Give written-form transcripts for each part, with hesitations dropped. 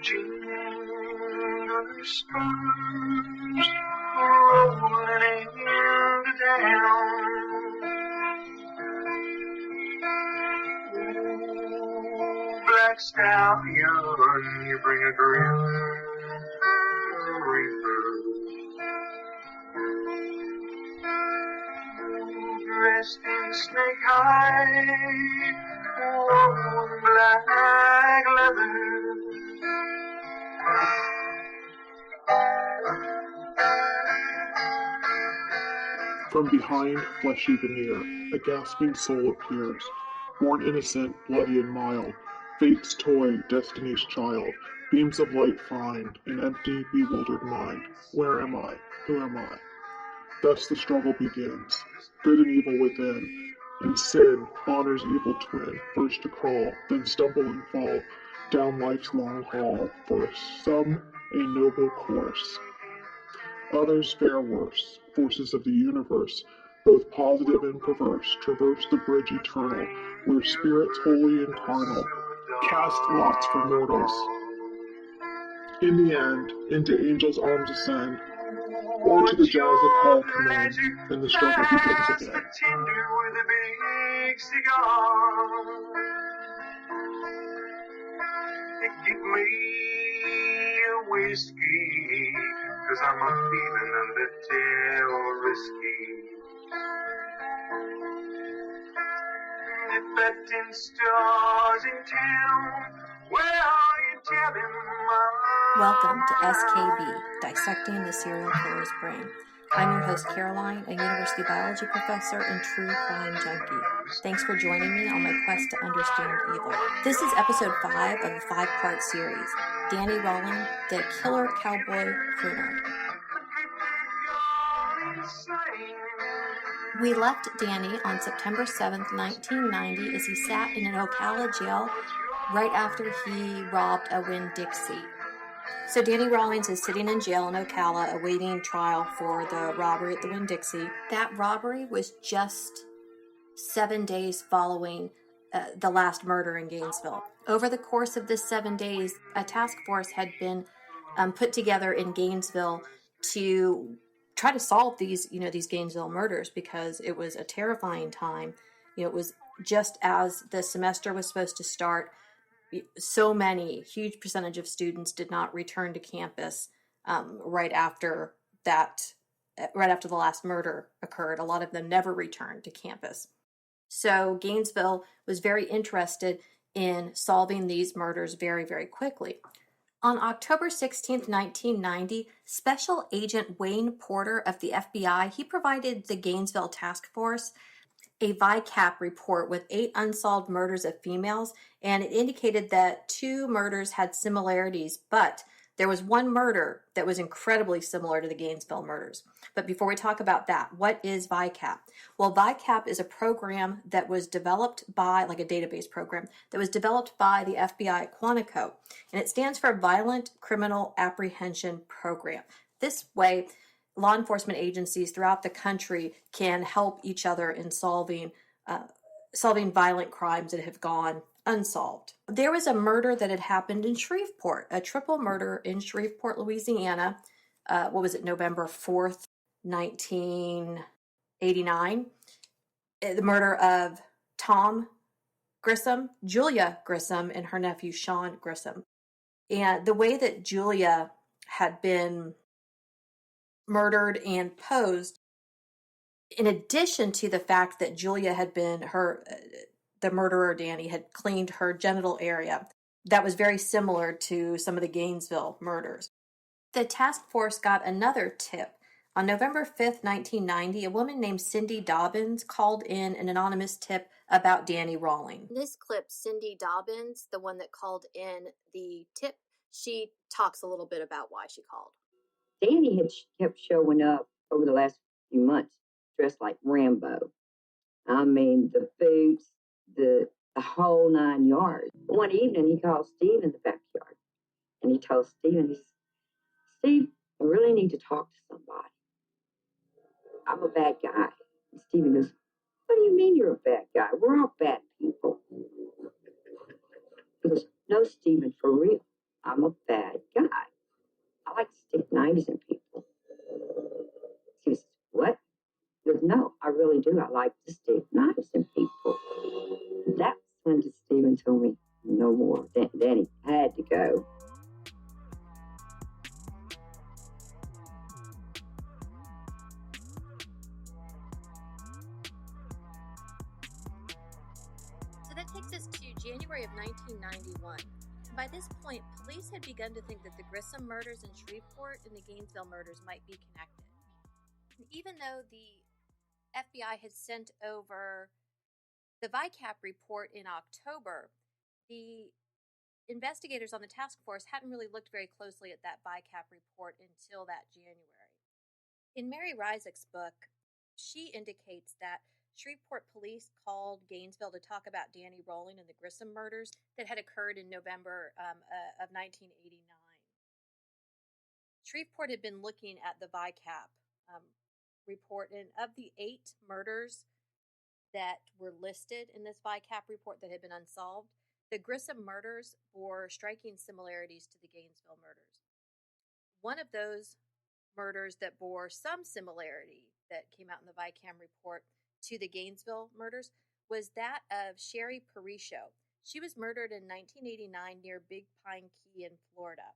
Jingle spurs rolling into town. Ooh, black stallion, you bring a grim reaper. Dressed in snake hide, worn black leather. From behind fleshy veneer, a gasping soul appears, born innocent, bloody and mild, fate's toy, destiny's child, beams of light find, an empty, bewildered mind. Where am I? Who am I? Thus the struggle begins, good and evil within, and sin, honor's evil twin, first to crawl, then stumble and fall, down life's long hall, for some a noble course. Others fare worse, forces of the universe, both positive and perverse, traverse the bridge eternal, where spirits holy and carnal cast lots for mortals. In the end, into angels' arms ascend, or to the jaws of hell commend, and the struggle begins again. With a big cigar. Give me a whiskey, 'cause I'm a feeling a little risky. If that 10 stars in town, well, you tell him Welcome to SKB, Dissecting the Serial Killer's Brain. I'm your host, Caroline, a university biology professor and true crime junkie. Thanks for joining me on my quest to understand evil. This is episode 5 of a 5-part series, Danny Rowland, the Killer Cowboy Crooner. We left Danny on September 7th, 1990, as he sat in an Ocala jail right after he robbed a Winn-Dixie. So Danny Rawlings is sitting in jail in Ocala awaiting trial for the robbery at the Winn-Dixie. That robbery was just 7 days following the last murder in Gainesville. Over the course of this 7 days, a task force had been put together in Gainesville to try to solve these Gainesville murders, because it was a terrifying time. It was just as the semester was supposed to start. So many, huge percentage of students did not return to campus right after the last murder occurred. A lot of them never returned to campus. So Gainesville was very interested in solving these murders very, very quickly. On October 16th, 1990, Special Agent Wayne Porter of the FBI, he provided the Gainesville Task Force a VICAP report with 8 unsolved murders of females, and it indicated that 2 murders had similarities, but there was one murder that was incredibly similar to the Gainesville murders. But before we talk about that, what is VICAP? Well, VICAP is a program that was developed by, like a database program, that was developed by the FBI at Quantico, and it stands for Violent Criminal Apprehension Program. This way, law enforcement agencies throughout the country can help each other in solving violent crimes that have gone unsolved. There was a murder that had happened in Shreveport, a triple murder in Shreveport, Louisiana. November 4th, 1989. The murder of Tom Grissom, Julia Grissom, and her nephew Sean Grissom. And the way that Julia had been murdered and posed, in addition to the fact that Julia had been the murderer Danny had cleaned her genital area, that was very similar to some of the Gainesville murders. The task force got another tip. On November 5th, 1990, a woman named Cindy Dobbins called in an anonymous tip about Danny Rawlings. In this clip, Cindy Dobbins, the one that called in the tip, she talks a little bit about why she called. Danny had kept showing up over the last few months dressed like Rambo. I mean, the boots, the whole 9 yards. One evening, he called Steve in the backyard, and he told Steve, Steve, I really need to talk to somebody. I'm a bad guy. And Stephen goes, what do you mean you're a bad guy? We're all bad people. He goes, no, Stephen, for real. I'm a bad guy. I like to stick knives in people. She says, what? He goes, no, I really do. I like to stick knives in people. That's when Stephen told me, no more. Danny had to go. So that takes us to January of 1991. By this point, police had begun to think that the Grissom murders in Shreveport and the Gainesville murders might be connected. And even though the FBI had sent over the VICAP report in October, the investigators on the task force hadn't really looked very closely at that VICAP report until that January. In Mary Ryzak's book, she indicates that Shreveport police called Gainesville to talk about Danny Rolling and the Grissom murders that had occurred in November of 1989. Shreveport had been looking at the VICAP report, and of the 8 murders that were listed in this VICAP report that had been unsolved, the Grissom murders bore striking similarities to the Gainesville murders. One of those murders that bore some similarity that came out in the VICAM report to the Gainesville murders was that of Sherry Paricio. She was murdered in 1989 near Big Pine Key in Florida.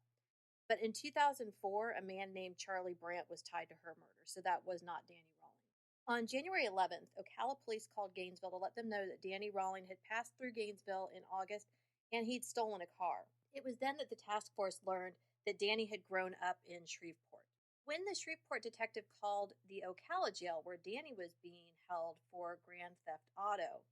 But in 2004, a man named Charlie Brandt was tied to her murder, so that was not Danny Rolling. On January 11th, Ocala police called Gainesville to let them know that Danny Rolling had passed through Gainesville in August and he'd stolen a car. It was then that the task force learned that Danny had grown up in Shreveport. When the Shreveport detective called the Ocala jail where Danny was being held for grand theft auto,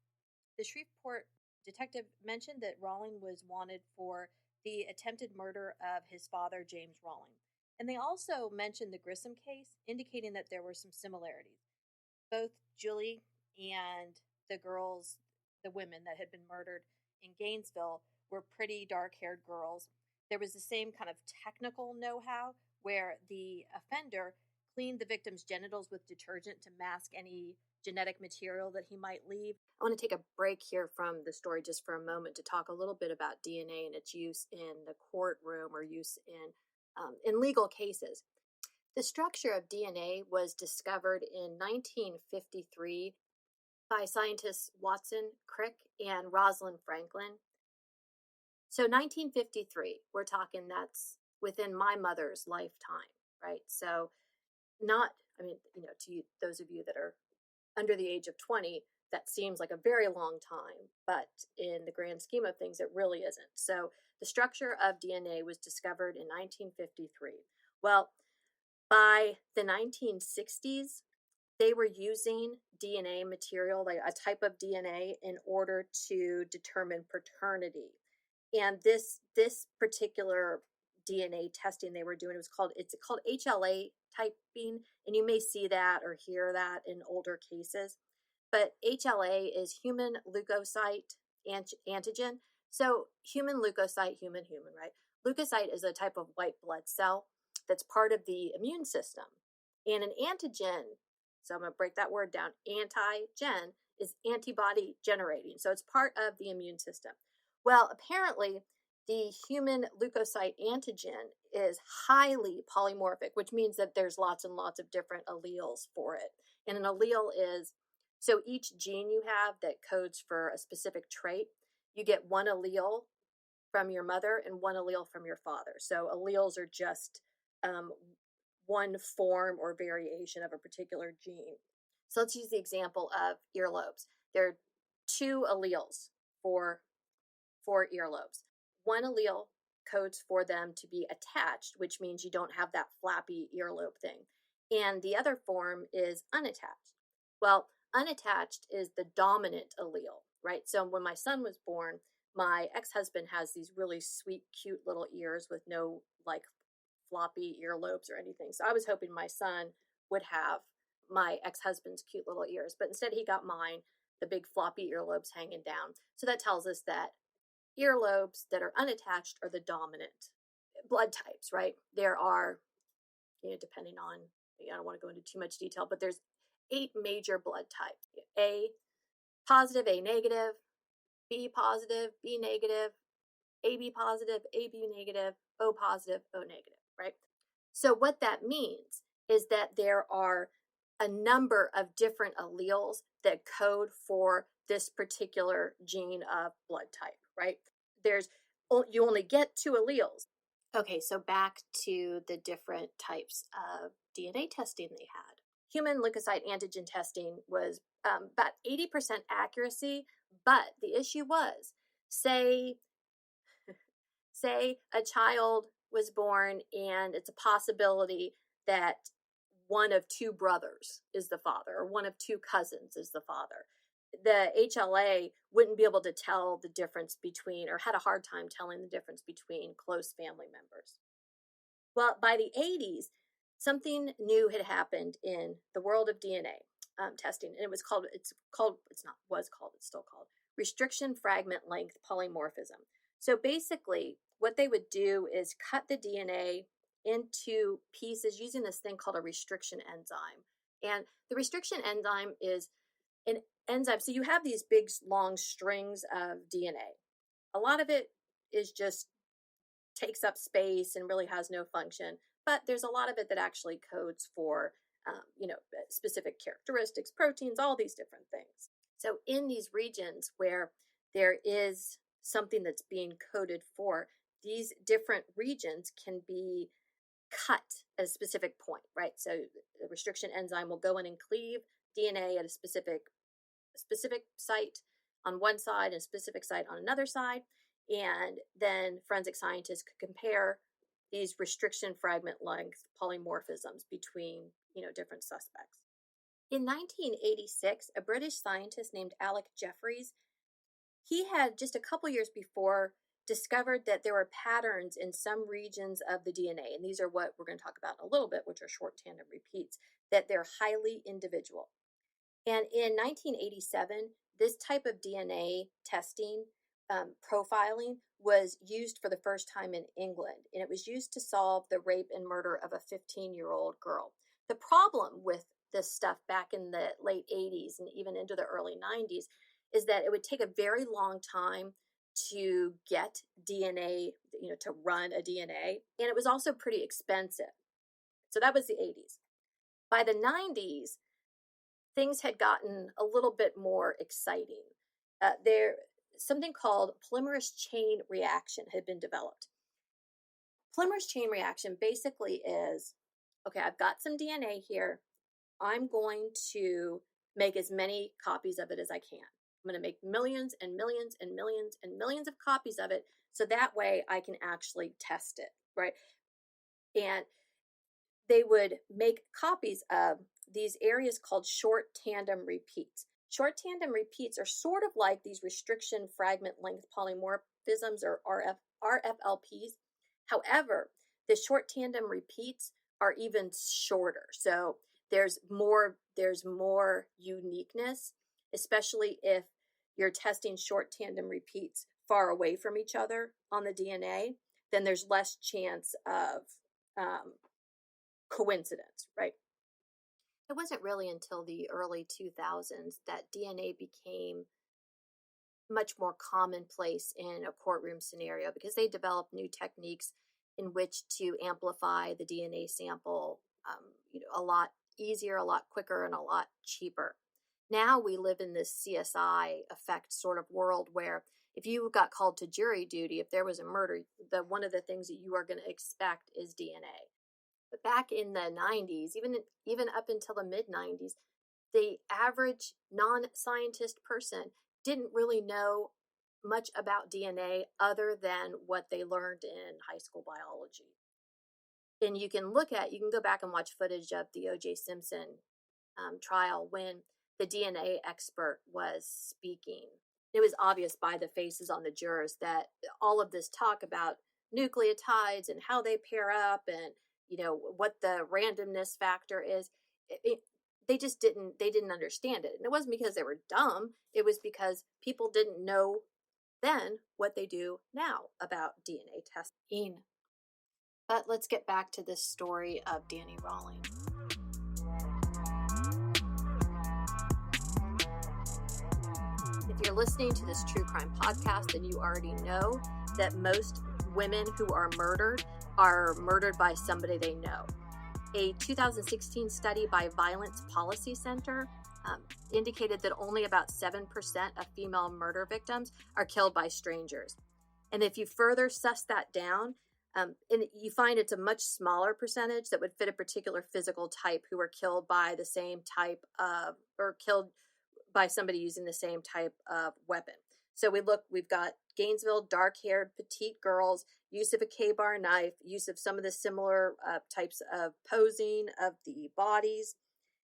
the Shreveport detective mentioned that Rolling was wanted for the attempted murder of his father, James Rolling. And they also mentioned the Grissom case, indicating that there were some similarities. Both Julie and the women that had been murdered in Gainesville, were pretty dark-haired girls. There was the same kind of technical know-how where the offender cleaned the victim's genitals with detergent to mask any genetic material that he might leave. I want to take a break here from the story just for a moment to talk a little bit about DNA and its use in the courtroom or use in legal cases. The structure of DNA was discovered in 1953 by scientists Watson Crick and Rosalind Franklin. So 1953, we're talking that's within my mother's lifetime, right? So to those of you that are under the age of 20, that seems like a very long time, but in the grand scheme of things, it really isn't. So the structure of DNA was discovered in 1953. Well, by the 1960s, they were using DNA material, like a type of DNA, in order to determine paternity. And this particular DNA testing they were doing, it's called HLA typing, and you may see that or hear that in older cases. But HLA is human leukocyte antigen. So human leukocyte, human, right? Leukocyte is a type of white blood cell that's part of the immune system. And an antigen, so I'm going to break that word down, antigen is antibody generating. So it's part of the immune system. Well, apparently the human leukocyte antigen is highly polymorphic, which means that there's lots and lots of different alleles for it. And an allele is, so each gene you have that codes for a specific trait, you get one allele from your mother and one allele from your father. So alleles are just one form or variation of a particular gene. So let's use the example of earlobes. There are 2 alleles for earlobes. One allele codes for them to be attached, which means you don't have that flappy earlobe thing. And the other form is unattached. Well, unattached is the dominant allele, right? So when my son was born, my ex-husband has these really sweet, cute little ears with no like floppy earlobes or anything. So I was hoping my son would have my ex-husband's cute little ears, but instead he got mine, the big floppy earlobes hanging down. So that tells us that earlobes that are unattached are the dominant blood types, right? There are, depending on, I don't want to go into too much detail, but there's 8 major blood types. A positive, A negative, B positive, B negative, AB positive, AB negative, O positive, O negative, right? So what that means is that there are a number of different alleles that code for this particular gene of blood type, right? You only get 2 alleles. Okay, so back to the different types of DNA testing they had. Human leukocyte antigen testing was about 80% accuracy, but the issue was, say a child was born and it's a possibility that one of 2 brothers is the father or one of 2 cousins is the father. The HLA wouldn't be able to tell the difference between, or had a hard time telling the difference between close family members. Well, by the 80s, something new had happened in the world of DNA testing, and it's still called restriction fragment length polymorphism. So basically, what they would do is cut the DNA into pieces using this thing called a restriction enzyme. And the restriction enzyme is an enzyme. So you have these big, long strings of DNA. A lot of it is just takes up space and really has no function. But there's a lot of it that actually codes for, specific characteristics, proteins, all these different things. So in these regions where there is something that's being coded for, these different regions can be cut at a specific point, right? So the restriction enzyme will go in and cleave DNA at a specific site on one side and a specific site on another side. And then forensic scientists could compare these restriction fragment length polymorphisms between, different suspects. In 1986, a British scientist named Alec Jeffreys, he had just a couple years before discovered that there were patterns in some regions of the DNA, and these are what we're going to talk about in a little bit, which are short tandem repeats, that they're highly individual. And in 1987, this type of DNA testing, profiling, was used for the first time in England, and it was used to solve the rape and murder of a 15-year-old girl. The problem with this stuff back in the late 80s and even into the early 90s is that it would take a very long time to get DNA, to run a DNA, and it was also pretty expensive. So that was the 80s. By the 90s, things had gotten a little bit more exciting. Something called polymerase chain reaction had been developed. Polymerase chain reaction basically is, okay, I've got some DNA here. I'm going to make as many copies of it as I can. I'm going to make millions and millions and millions and millions of copies of it, so that way I can actually test it, right? And they would make copies of these areas called short tandem repeats. Short tandem repeats are sort of like these restriction fragment length polymorphisms, or RFLPs. However, the short tandem repeats are even shorter. So there's more uniqueness, especially if you're testing short tandem repeats far away from each other on the DNA, then there's less chance of coincidence, right? It wasn't really until the early 2000s that DNA became much more commonplace in a courtroom scenario, because they developed new techniques in which to amplify the DNA sample a lot easier, a lot quicker, and a lot cheaper. Now we live in this CSI effect sort of world where if you got called to jury duty, if there was a murder, one of the things that you are going to expect is DNA. But back in the 90s, even up until the mid-90s, the average non-scientist person didn't really know much about DNA other than what they learned in high school biology. And you can go back and watch footage of the O.J. Simpson trial when the DNA expert was speaking. It was obvious by the faces on the jurors that all of this talk about nucleotides and how they pair up and what the randomness factor is, they didn't understand it. And it wasn't because they were dumb. It was because people didn't know then what they do now about DNA testing. But let's get back to this story of Danny Rawlings. If you're listening to this true crime podcast, then you already know that most women who are murdered by somebody they know. A 2016 study by Violence Policy Center indicated that only about 7% of female murder victims are killed by strangers. And if you further suss that down, and you find it's a much smaller percentage that would fit a particular physical type who were killed by the same type of, or killed by somebody using the same type of weapon. So we've got Gainesville, dark-haired, petite girls, use of a K-bar knife, use of some of the similar types of posing of the bodies.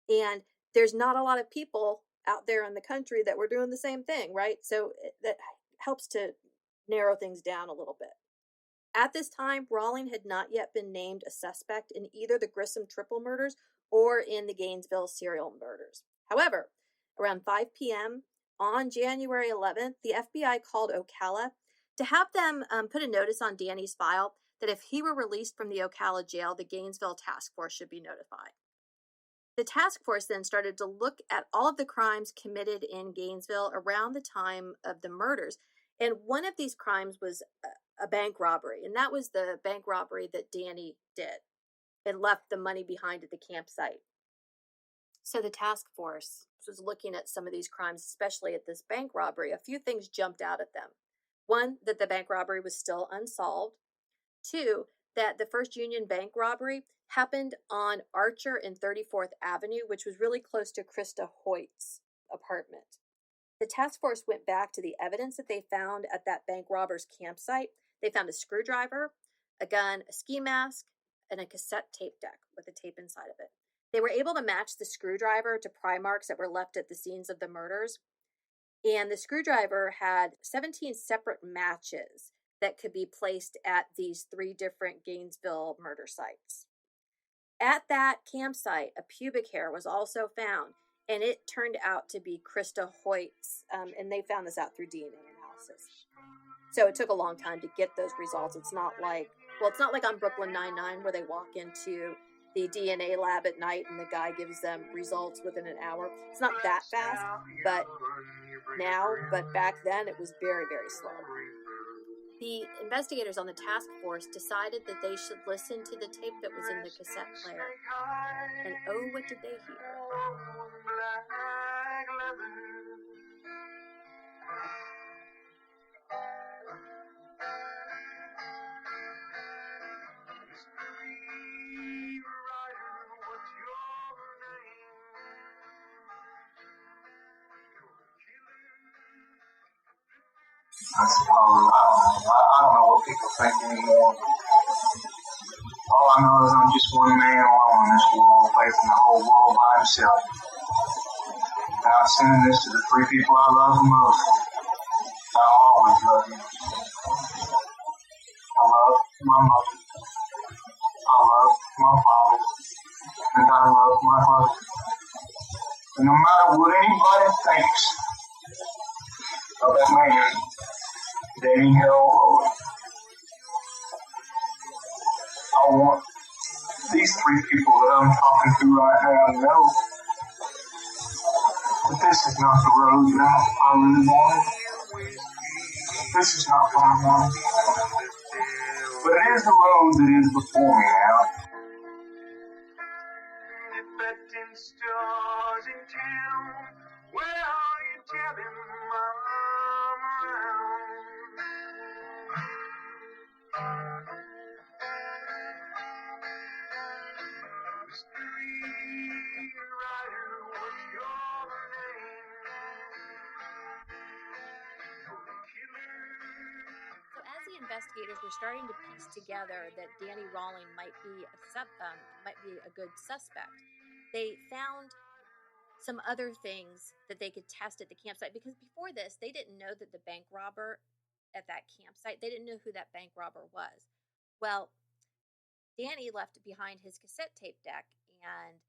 And there's not a lot of people out there in the country that were doing the same thing, right? So that helps to narrow things down a little bit. At this time, Rawling had not yet been named a suspect in either the Grissom triple murders or in the Gainesville serial murders. However, around 5 p.m. on January 11th, the FBI called Ocala to have them put a notice on Danny's file that if he were released from the Ocala jail, the Gainesville task force should be notified. The task force then started to look at all of the crimes committed in Gainesville around the time of the murders. And one of these crimes was a bank robbery. And that was the bank robbery that Danny did and left the money behind at the campsite. So the task force was looking at some of these crimes, especially at this bank robbery. A few things jumped out at them. One, that the bank robbery was still unsolved. Two, that the First Union Bank robbery happened on Archer and 34th Avenue, which was really close to Krista Hoyt's apartment. The task force went back to the evidence that they found at that bank robber's campsite. They found a screwdriver, a gun, a ski mask, and a cassette tape deck with a tape inside of it. They were able to match the screwdriver to pry marks that were left at the scenes of the murders. And the screwdriver had 17 separate matches that could be placed at these 3 different Gainesville murder sites. At that campsite, a pubic hair was also found, and it turned out to be Krista Hoyt's, and they found this out through DNA analysis. So it took a long time to get those results. It's not like on Brooklyn Nine-Nine where they walk into the DNA lab at night and the guy gives them results within an hour. It's not that fast, but back then it was very, very slow. The investigators on the task force decided that they should listen to the tape that was in the cassette player. And oh, what did they hear? I suppose, I don't know what people think anymore. All I know is I'm just one man alone in this world, facing the whole world by himself. Without sending this to the 3 people I love the most, I'll always love you. I love my mother. I love my father. And I love my brother. And no matter what anybody thinks of that man, Danny Hell, I want these 3 people that I'm talking to right now to know that this is not the road that I really wanted. This is not what I wanted. But it is the road that is before me now. Betting stars in town. Where are you telling Mom around? Mystery writer, what's your name? So as the investigators were starting to piece together that Danny Rawling might be a good suspect, they found some other things that they could test at the campsite, because before this, they didn't know that the bank robber at that campsite, they didn't know who that bank robber was. Well, Danny left behind his cassette tape deck, and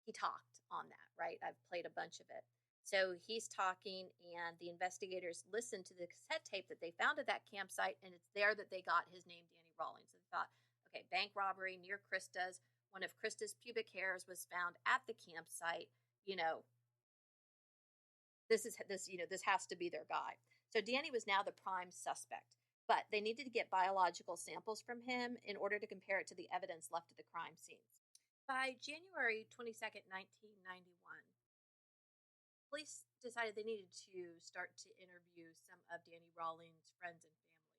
he talked on that, right? I've played a bunch of it. So he's talking, and the investigators listened to the cassette tape that they found at that campsite, and it's there that they got his name, Danny Rawling. So they thought, okay, bank robbery near Krista's. One of Krista's pubic hairs was found at the campsite. This has to be their guy. So Danny was now the prime suspect. but they needed to get biological samples from him in order to compare it to the evidence left at the crime scenes. By January 22nd, 1991, police decided they needed to start to interview some of Danny Rawlings' friends and family.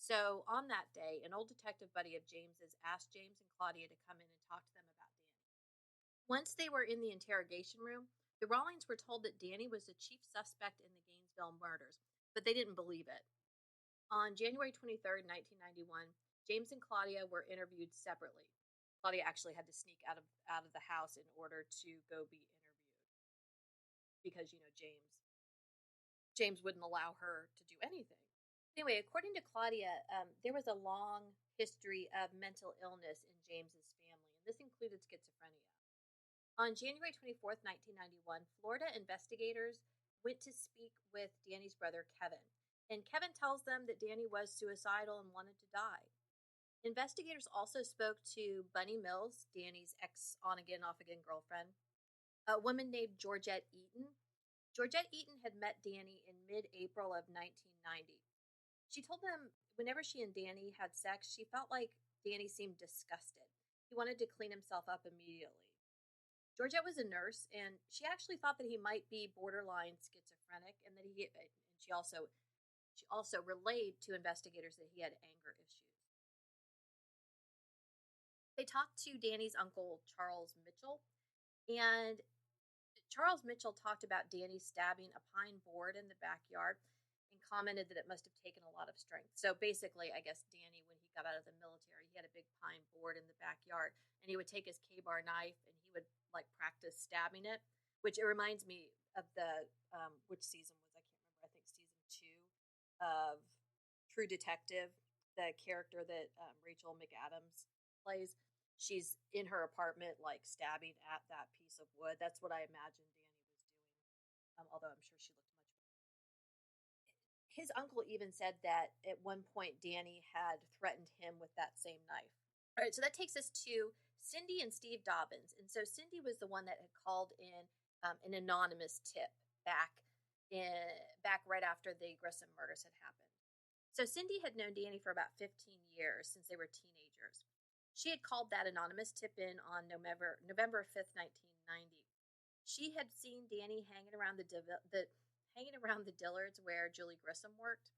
So on that day, an old detective buddy of James's asked James and Claudia to come in and talk to them about Danny. Once they were in the interrogation room, the Rawlings were told that Danny was the chief suspect in the Gainesville murders, but they didn't believe it. On January 23rd, 1991, James and Claudia were interviewed separately. Claudia actually had to sneak out of the house in order to go be interviewed because, James wouldn't allow her to do anything. Anyway, according to Claudia, there was a long history of mental illness in James's family, and this included schizophrenia. On January 24th, 1991, Florida investigators went to speak with Danny's brother, Kevin, and Kevin tells them that Danny was suicidal and wanted to die. Investigators also spoke to Bunny Mills, Danny's ex-on-again, off-again girlfriend, a woman named Georgette Eaton. Georgette Eaton had met Danny in mid-April of 1990. She told them whenever she and Danny had sex, she felt like Danny seemed disgusted. He wanted to clean himself up immediately. Georgette was a nurse, and she actually thought that he might be borderline schizophrenic, and that she also relayed to investigators that he had anger issues. They talked to Danny's uncle, Charles Mitchell, and Charles Mitchell talked about Danny stabbing a pine board in the backyard and commented that it must have taken a lot of strength. So basically, I guess Danny, when he got out of the military, he had a big pine board in the backyard, and he would take his K-bar knife and he would practice stabbing it, which it reminds me of the, which season was, I can't remember, I think season 2 of True Detective, the character that Rachel McAdams plays. She's in her apartment, stabbing at that piece of wood. That's what I imagined Danny was doing, although I'm sure she looked much better. His uncle even said that at one point Danny had threatened him with that same knife. All right, so that takes us to Cindy and Steve Dobbins. And so Cindy was the one that had called in an anonymous tip back right after the Grissom murders had happened. So Cindy had known Danny for about 15 years, since they were teenagers. She had called that anonymous tip in on November 5th, 1990. She had seen Danny hanging around the Dillards where Julie Grissom worked,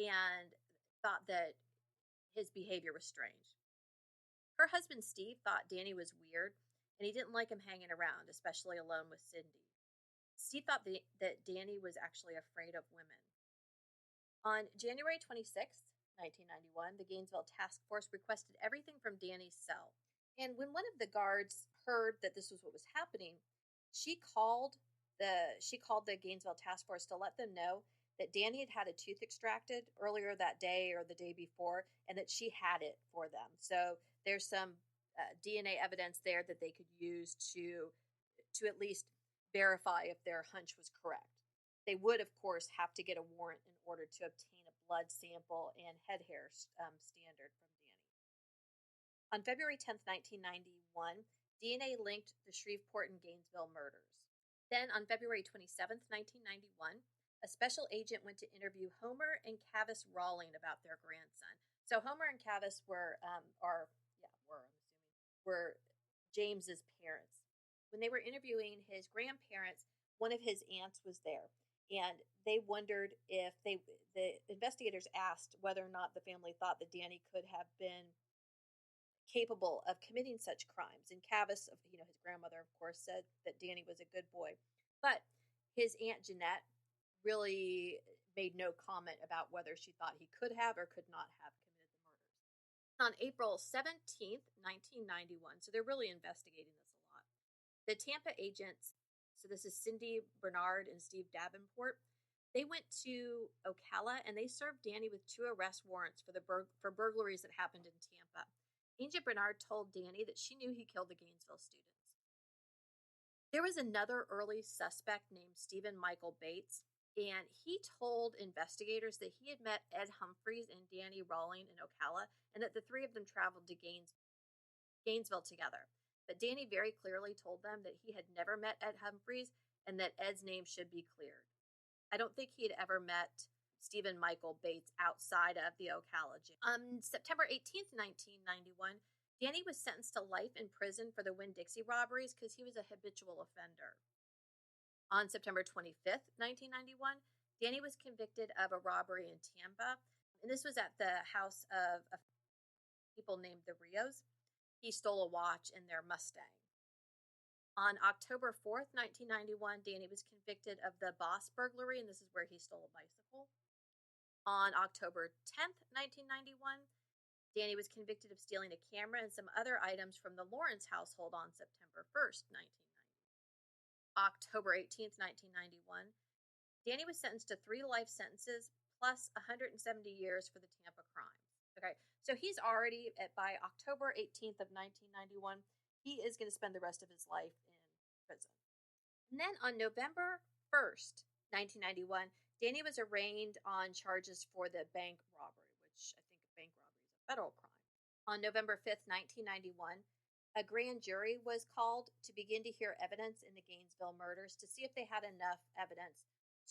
and thought that his behavior was strange. Her husband Steve thought Danny was weird, and he didn't like him hanging around, especially alone with Cindy. Steve thought that Danny was actually afraid of women. On January 26th, 1991, the Gainesville Task Force requested everything from Danny's cell. And when one of the guards heard that this was what was happening, she called the Gainesville Task Force to let them know that Danny had had a tooth extracted earlier that day or the day before, and that she had it for them. So there's some DNA evidence there that they could use to at least verify if their hunch was correct. They would, of course, have to get a warrant in order to obtain a blood sample and head hair standard from Danny. On February 10th, 1991, DNA linked the Shreveport and Gainesville murders. Then on February 27th, 1991, a special agent went to interview Homer and Cavis Rawling about their grandson. So Homer and Cavis were James's parents. When they were interviewing his grandparents, one of his aunts was there, and they wondered if the investigators asked whether or not the family thought that Danny could have been capable of committing such crimes. And Cavis, his grandmother, of course, said that Danny was a good boy. But his Aunt Jeanette really made no comment about whether she thought he could have or could not have committed the murders. On April 17th, 1991, so they're really investigating this a lot, the Tampa agents, so this is Cindy Bernard and Steve Davenport, they went to Ocala and they served Danny with 2 arrest warrants for burglaries that happened in Tampa. Agent Bernard told Danny that she knew he killed the Gainesville students. There was another early suspect named Stephen Michael Bates, and he told investigators that he had met Ed Humphreys and Danny Rawling in Ocala, and that the 3 of them traveled to Gainesville together. But Danny very clearly told them that he had never met Ed Humphreys and that Ed's name should be cleared. I don't think he had ever met Stephen Michael Bates outside of the Ocala jail. On September 18th, 1991, Danny was sentenced to life in prison for the Winn-Dixie robberies because he was a habitual offender. On September 25th, 1991, Danny was convicted of a robbery in Tampa, and this was at the house of people named the Rios. He stole a watch in their Mustang. On October 4th, 1991, Danny was convicted of the Boss burglary, and this is where he stole a bicycle. On October 10th, 1991, Danny was convicted of stealing a camera and some other items from the Lawrence household on September 1st, 1990. October 18th, 1991, Danny was sentenced to 3 life sentences plus 170 years for the Tampa crimes. Okay, so he's already, by October 18th of 1991, he is going to spend the rest of his life in prison. And then on November 1st, 1991, Danny was arraigned on charges for the bank robbery, which I think bank robbery is a federal crime. On November 5th, 1991, a grand jury was called to begin to hear evidence in the Gainesville murders to see if they had enough evidence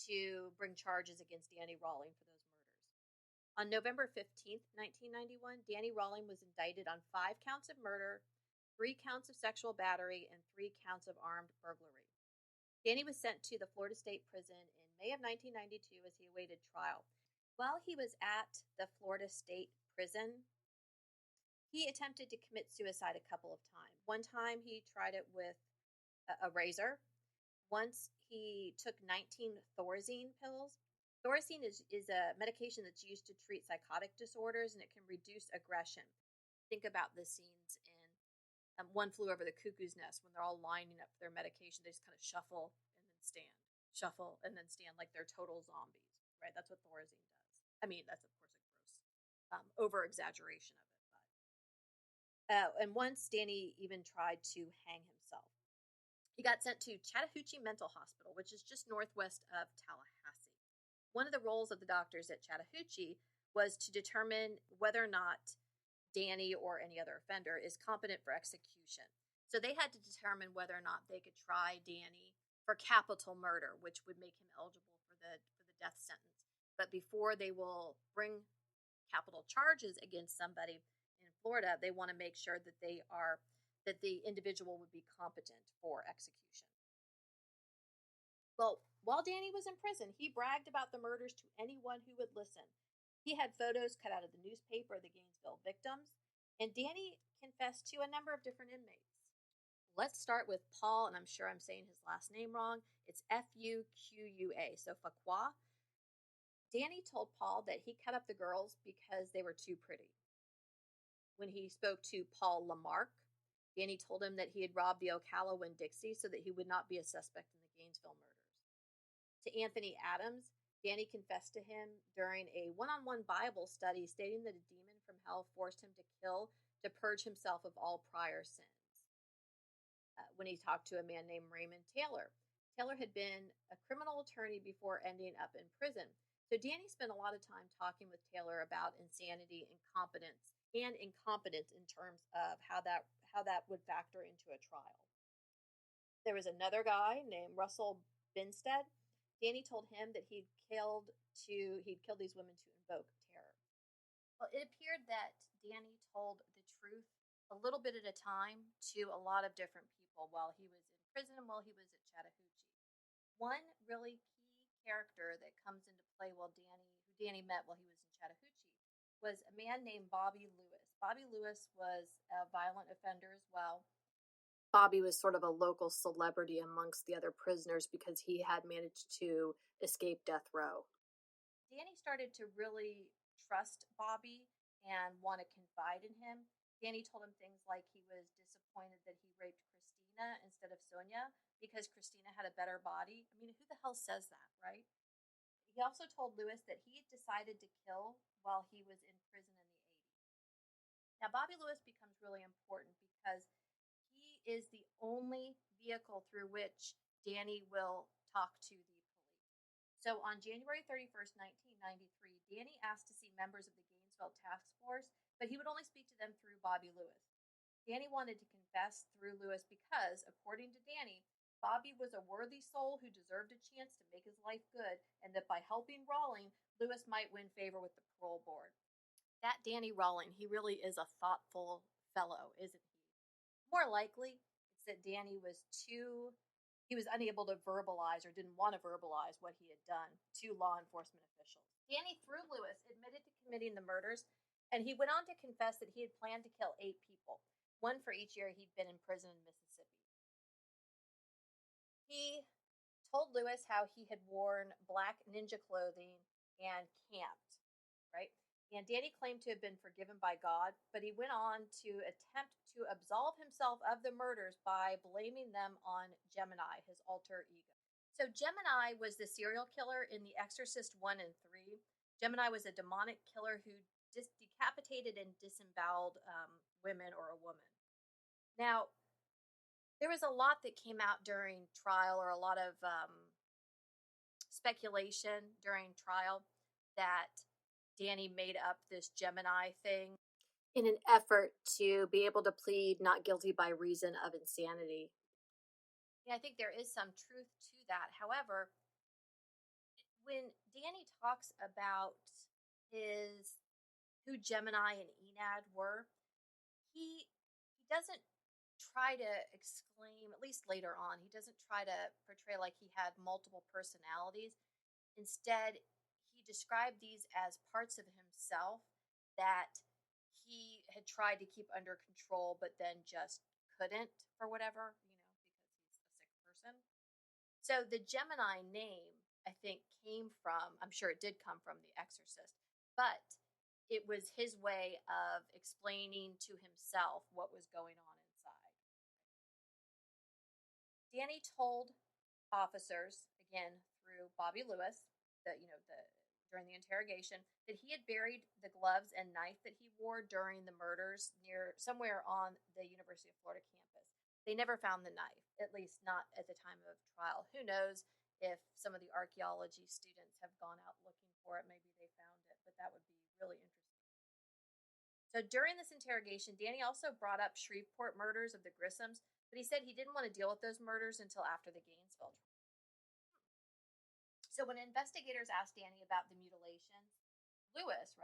to bring charges against Danny Rawling for those murders. On November 15th, 1991, Danny Rawling was indicted on 5 counts of murder, 3 counts of sexual battery, and 3 counts of armed burglary. Danny was sent to the Florida State Prison in May of 1992 as he awaited trial. While he was at the Florida State Prison, he attempted to commit suicide a couple of times. One time he tried it with a razor. Once he took 19 Thorazine pills. Thorazine is a medication that's used to treat psychotic disorders, and it can reduce aggression. Think about the scenes in One Flew Over the Cuckoo's Nest when they're all lining up their medication. They just kind of shuffle and then stand, shuffle and then stand like they're total zombies, right? That's what Thorazine does. I mean, that's of course a gross over-exaggeration of it. And once Danny even tried to hang himself. He got sent to Chattahoochee Mental Hospital, which is just northwest of Tallahassee. One of the roles of the doctors at Chattahoochee was to determine whether or not Danny or any other offender is competent for execution. So they had to determine whether or not they could try Danny for capital murder, which would make him eligible for the death sentence. But before they will bring capital charges against somebody in Florida, they want to make sure that that the individual would be competent for execution. Well, while Danny was in prison, he bragged about the murders to anyone who would listen. He had photos cut out of the newspaper of the Gainesville victims, and Danny confessed to a number of different inmates. Let's start with Paul, and I'm sure I'm saying his last name wrong. It's Fuqua, so Fuqua. Danny told Paul that he cut up the girls because they were too pretty. When he spoke to Paul Lamarck, Danny told him that he had robbed the Ocala Winn-Dixie so that he would not be a suspect in the Gainesville murders. To Anthony Adams, Danny confessed to him during a one-on-one Bible study, stating that a demon from hell forced him to kill to purge himself of all prior sins. When he talked to a man named Raymond Taylor, Taylor had been a criminal attorney before ending up in prison. So Danny spent a lot of time talking with Taylor about insanity, incompetence in terms of how that would factor into a trial. There was another guy named Russell Binstead. Danny told him that he'd killed these women to invoke terror. Well, it appeared that Danny told the truth a little bit at a time to a lot of different people while he was in prison and while he was at Chattahoochee. One really key character that comes into play who Danny met while he was in Chattahoochee was a man named Bobby Lewis. Bobby Lewis was a violent offender as well. Bobby was sort of a local celebrity amongst the other prisoners because he had managed to escape death row. Danny started to really trust Bobby and want to confide in him. Danny told him things like he was disappointed that he raped Christina instead of Sonia because Christina had a better body. I mean, who the hell says that, right? He also told Lewis that he had decided to kill while he was in prison in the 80s. Now, Bobby Lewis becomes really important because he is the only vehicle through which Danny will talk to the police. So on January 31st, 1993, Danny asked to see members of the Gainesville Task Force, but he would only speak to them through Bobby Lewis. Danny wanted to confess through Lewis because, according to Danny, Bobby was a worthy soul who deserved a chance to make his life good, and that by helping Rawling, Lewis might win favor with the parole board. That Danny Rawling, he really is a thoughtful fellow, isn't he? More likely, it's that Danny he was unable to verbalize or didn't want to verbalize what he had done to law enforcement officials. Danny, through Lewis, admitted to committing the murders, and he went on to confess that he had planned to kill 8 people, one for each year he'd been in prison in Mississippi. He told Lewis how he had worn black ninja clothing and camped, right? And Danny claimed to have been forgiven by God, but he went on to attempt to absolve himself of the murders by blaming them on Gemini, his alter ego. So Gemini was the serial killer in The Exorcist 1 and 3. Gemini was a demonic killer who decapitated and disemboweled women or a woman. Now, there was a lot that came out during trial, or a lot of speculation during trial, that Danny made up this Gemini thing in an effort to be able to plead not guilty by reason of insanity. Yeah, I think there is some truth to that. However, when Danny talks about who Gemini and Enad were, he doesn't try to exclaim, at least later on, he doesn't try to portray like he had multiple personalities. Instead, he described these as parts of himself that he had tried to keep under control, but then just couldn't for whatever, because he's a sick person. So the Gemini name, I think, I'm sure it did come from The Exorcist, but it was his way of explaining to himself what was going on inside. Danny told officers, again through Bobby Lewis, during the interrogation, that he had buried the gloves and knife that he wore during the murders somewhere on the University of Florida campus. They never found the knife, at least not at the time of trial. Who knows if some of the archaeology students have gone out looking for it. Maybe they found it, but that would be really interesting. So during this interrogation, Danny also brought up Shreveport murders of the Grissams, but he said he didn't want to deal with those murders until after the Gainesville trial. So when investigators asked Danny about the mutilations, Lewis,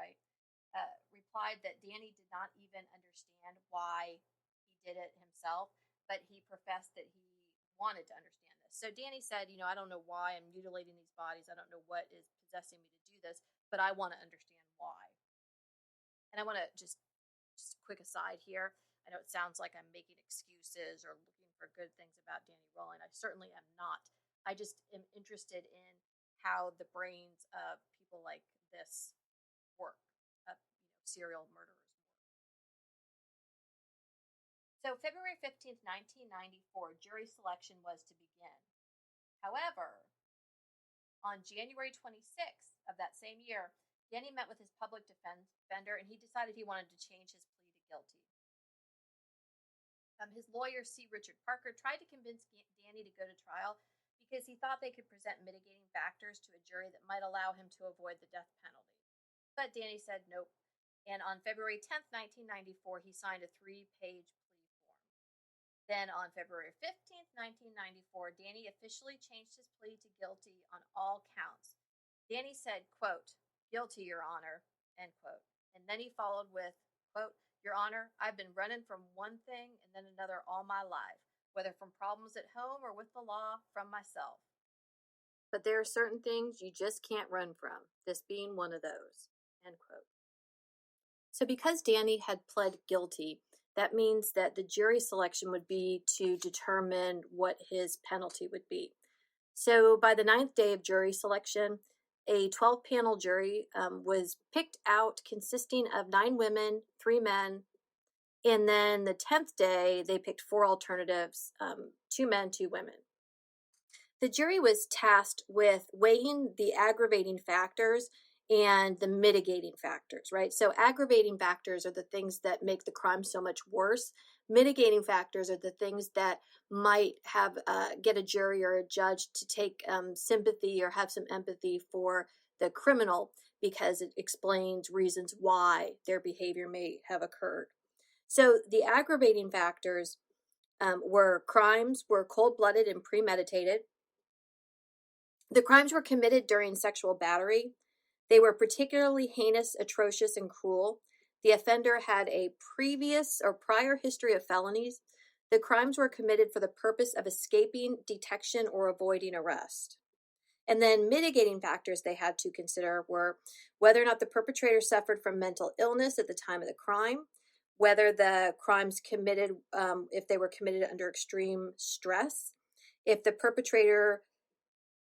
replied that Danny did not even understand why he did it himself, but he professed that he wanted to understand this. So Danny said, I don't know why I'm mutilating these bodies. I don't know what is possessing me to do this, but I want to understand why. And I want to just a quick aside here. I know it sounds like I'm making excuses or looking for good things about Danny Rawling. I certainly am not. I just am interested in how the brains of people like this work, serial murderers work. So February 15th, 1994, jury selection was to begin. However, on January 26th of that same year, Danny met with his public defender, and he decided he wanted to change his plea to guilty. His lawyer, C. Richard Parker, tried to convince Danny to go to trial because he thought they could present mitigating factors to a jury that might allow him to avoid the death penalty. But Danny said nope. And on February 10th, 1994, he signed a 3-page plea form. Then on February 15th, 1994, Danny officially changed his plea to guilty on all counts. Danny said, quote, "Guilty, Your Honor," end quote. And then he followed with, quote, "Your Honor, I've been running from one thing and then another all my life, whether from problems at home or with the law, from myself. But there are certain things you just can't run from, this being one of those," end quote. So because Danny had pled guilty, that means that the jury selection would be to determine what his penalty would be. So by the 9th day of jury selection, a 12-panel jury was picked out consisting of 9 women, 3 men, and then the 10th day, they picked 4 alternatives, 2 men, 2 women. The jury was tasked with weighing the aggravating factors and the mitigating factors, right? So aggravating factors are the things that make the crime so much worse. Mitigating factors are the things that might have get a jury or a judge to take sympathy or have some empathy for the criminal because it explains reasons why their behavior may have occurred. So the aggravating factors crimes were cold-blooded and premeditated. The crimes were committed during sexual battery. They were particularly heinous, atrocious, and cruel. The offender had a prior history of felonies. The crimes were committed for the purpose of escaping detection or avoiding arrest. And then mitigating factors they had to consider were whether or not the perpetrator suffered from mental illness at the time of the crime, whether the crimes committed, if they were committed under extreme stress, if the perpetrator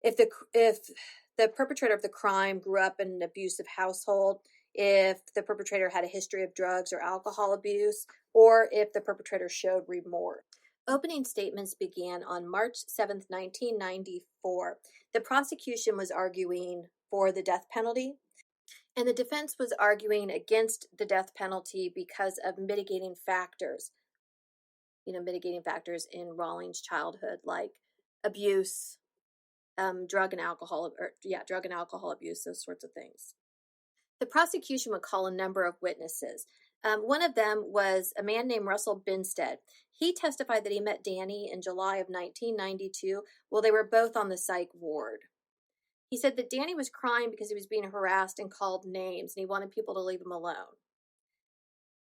of the crime grew up in an abusive household, if the perpetrator had a history of drugs or alcohol abuse, or if the perpetrator showed remorse. Opening statements began on March 7th, 1994. The prosecution was arguing for the death penalty, and the defense was arguing against the death penalty because of mitigating factors. Mitigating factors in Rawlings' childhood, like abuse, drug and alcohol abuse, those sorts of things. The prosecution would call a number of witnesses. One of them was a man named Russell Binstead. He testified that he met Danny in July of 1992 while they were both on the psych ward. He said that Danny was crying because he was being harassed and called names, and he wanted people to leave him alone.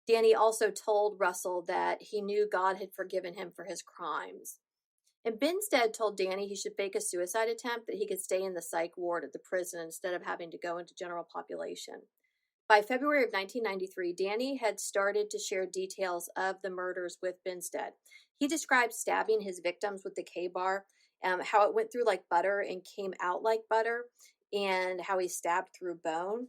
Danny also told Russell that he knew God had forgiven him for his crimes. And Binstead told Danny he should fake a suicide attempt, that he could stay in the psych ward at the prison instead of having to go into general population. By February of 1993, Danny had started to share details of the murders with Binstead. He described stabbing his victims with the K-bar, how it went through like butter and came out like butter, and how he stabbed through bone.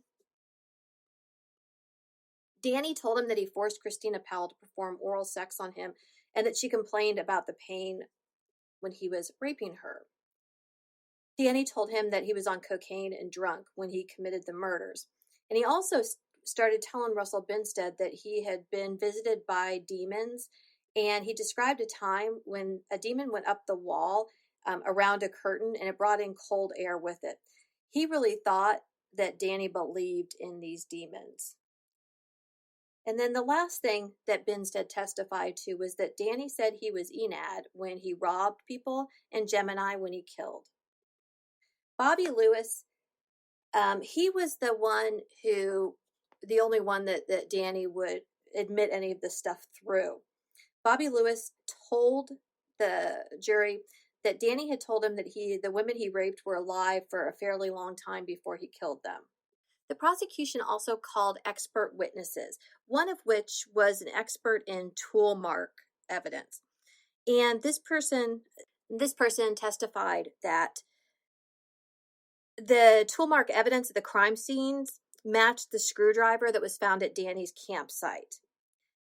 Danny told him that he forced Christina Powell to perform oral sex on him and that she complained about the pain when he was raping her. Danny told him that he was on cocaine and drunk when he committed the murders. And he also started telling Russell Binstead that he had been visited by demons, and he described a time when a demon went up the wall around a curtain, and it brought in cold air with it. He really thought that Danny believed in these demons. And then the last thing that Binstead testified to was that Danny said he was Enad when he robbed people and Gemini when he killed. Bobby Lewis, he was the only one that Danny would admit any of this stuff through. Bobby Lewis told the jury that Danny had told him that the women he raped were alive for a fairly long time before he killed them. The prosecution also called expert witnesses, one of which was an expert in tool mark evidence. And this person testified that the tool mark evidence at the crime scenes matched the screwdriver that was found at Danny's campsite.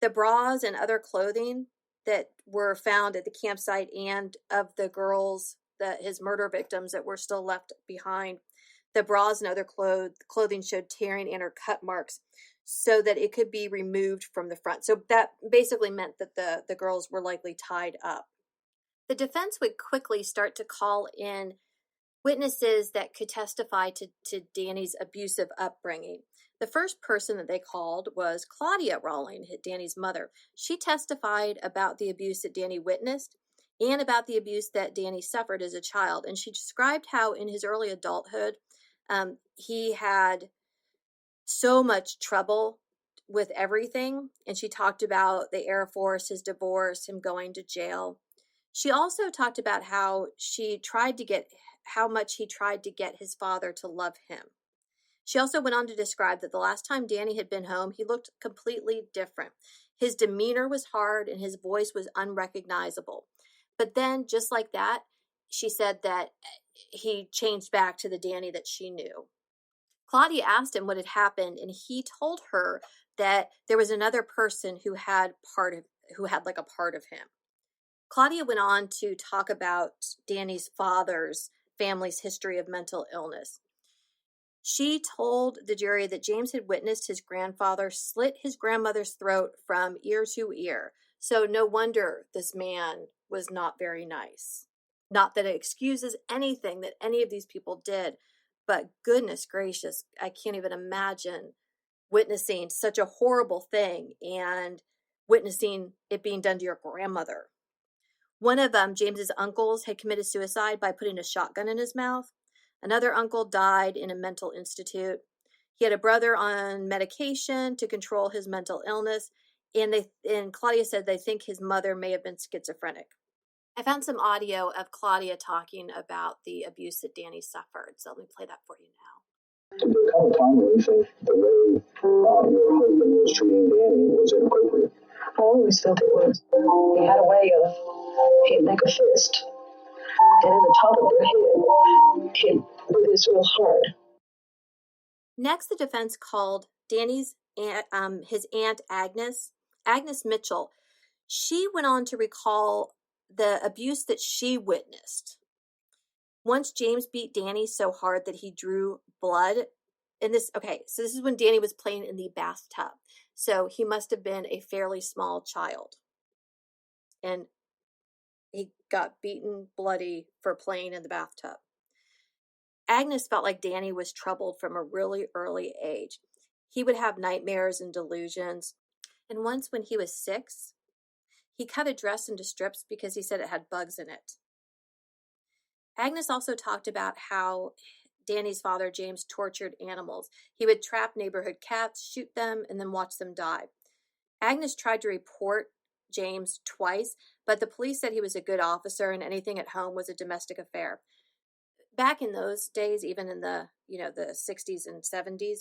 The bras and other clothing that were found at the campsite and of the girls, his murder victims that were still left behind, the bras and other clothing showed tearing and or cut marks so that it could be removed from the front. So that basically meant that the girls were likely tied up. The defense would quickly start to call in witnesses that could testify to Danny's abusive upbringing. The first person that they called was Claudia Rawling, Danny's mother. She testified about the abuse that Danny witnessed and about the abuse that Danny suffered as a child. And she described how in his early adulthood, he had so much trouble with everything. And she talked about the Air Force, his divorce, him going to jail. She also talked about how much he tried to get his father to love him. She also went on to describe that the last time Danny had been home, he looked completely different. His demeanor was hard and his voice was unrecognizable. But then, just like that, she said that he changed back to the Danny that she knew. Claudia asked him what had happened, and he told her that there was another person who had like a part of him. Claudia went on to talk about Danny's family's history of mental illness. She told the jury that James had witnessed his grandfather slit his grandmother's throat from ear to ear. So no wonder this man was not very nice. Not that it excuses anything that any of these people did, but goodness gracious, I can't even imagine witnessing such a horrible thing and witnessing it being done to your grandmother. One of James's uncles had committed suicide by putting a shotgun in his mouth. Another uncle died in a mental institute. He had a brother on medication to control his mental illness, and Claudia said they think his mother may have been schizophrenic. I found some audio of Claudia talking about the abuse that Danny suffered, so let me play that for you now. There come a time when you think the way your husband was treating Danny was inappropriate. I always felt it was. He had a way of, he'd make a fist, and in the top of their head, he'd do this real hard. Next, the defense called Danny's his aunt Agnes Mitchell. She went on to recall the abuse that she witnessed. Once James beat Danny so hard that he drew blood. So this is when Danny was playing in the bathtub. So he must have been a fairly small child. And he got beaten bloody for playing in the bathtub. Agnes felt like Danny was troubled from a really early age. He would have nightmares and delusions. And once when he was 6, he cut a dress into strips because he said it had bugs in it. Agnes also talked about how Danny's father, James, tortured animals. He would trap neighborhood cats, shoot them, and then watch them die. Agnes tried to report James twice, but the police said he was a good officer and anything at home was a domestic affair. Back in those days, even in the 60s and 70s,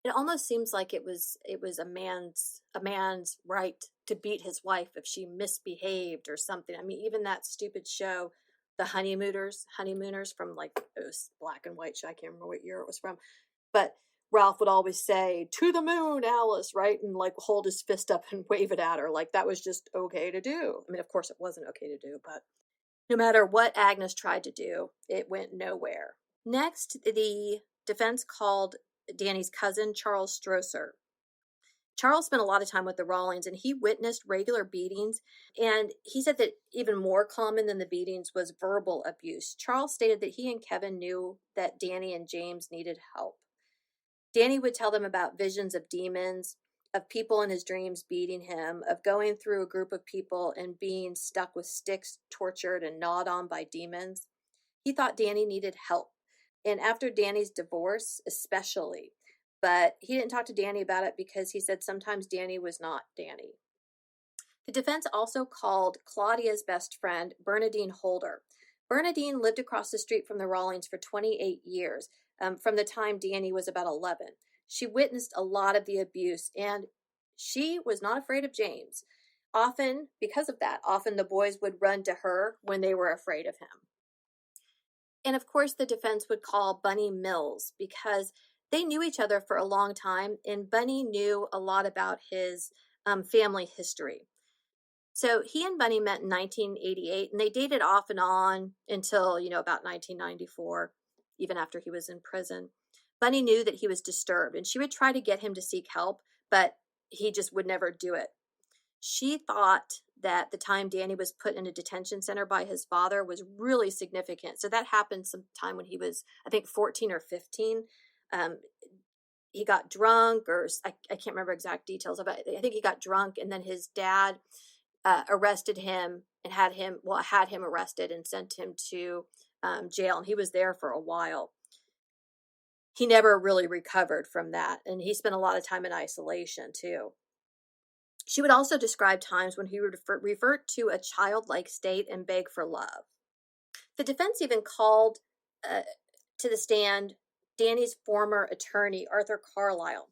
it almost seems like it was a man's right to beat his wife if she misbehaved or something. I mean, even that stupid show, The Honeymooners from like, it was black and white show. I can't remember what year it was from, but Ralph would always say, "To the moon, Alice," right? And like hold his fist up and wave it at her. Like that was just okay to do. I mean, of course it wasn't okay to do, but no matter what Agnes tried to do, it went nowhere. Next, the defense called Danny's cousin, Charles Strosser. Charles spent a lot of time with the Rawlings, and he witnessed regular beatings, and he said that even more common than the beatings was verbal abuse. Charles stated that he and Kevin knew that Danny and James needed help. Danny would tell them about visions of demons, of people in his dreams beating him, of going through a group of people and being stuck with sticks, tortured and gnawed on by demons. He thought Danny needed help, and after Danny's divorce especially. But he didn't talk to Danny about it because he said sometimes Danny was not Danny. The defense also called Claudia's best friend, Bernadine Holder. Bernadine lived across the street from the Rawlings for 28 years, from the time Danny was about 11. She witnessed a lot of the abuse, and she was not afraid of James. Often, because of that, the boys would run to her when they were afraid of him. And of course, the defense would call Bunny Mills because they knew each other for a long time, and Bunny knew a lot about his family history. So he and Bunny met in 1988, and they dated off and on until, about 1994, even after he was in prison. Bunny knew that he was disturbed, and she would try to get him to seek help, but he just would never do it. She thought that the time Danny was put in a detention center by his father was really significant. So that happened sometime when he was, I think, 14 or 15. He got drunk, or I can't remember exact details of it. I think he got drunk, and then his dad arrested him and had him arrested and sent him to jail, and he was there for a while. He never really recovered from that, and he spent a lot of time in isolation too. She would also describe times when he would revert to a childlike state and beg for love. The defense even called to the stand Danny's former attorney, Arthur Carlisle.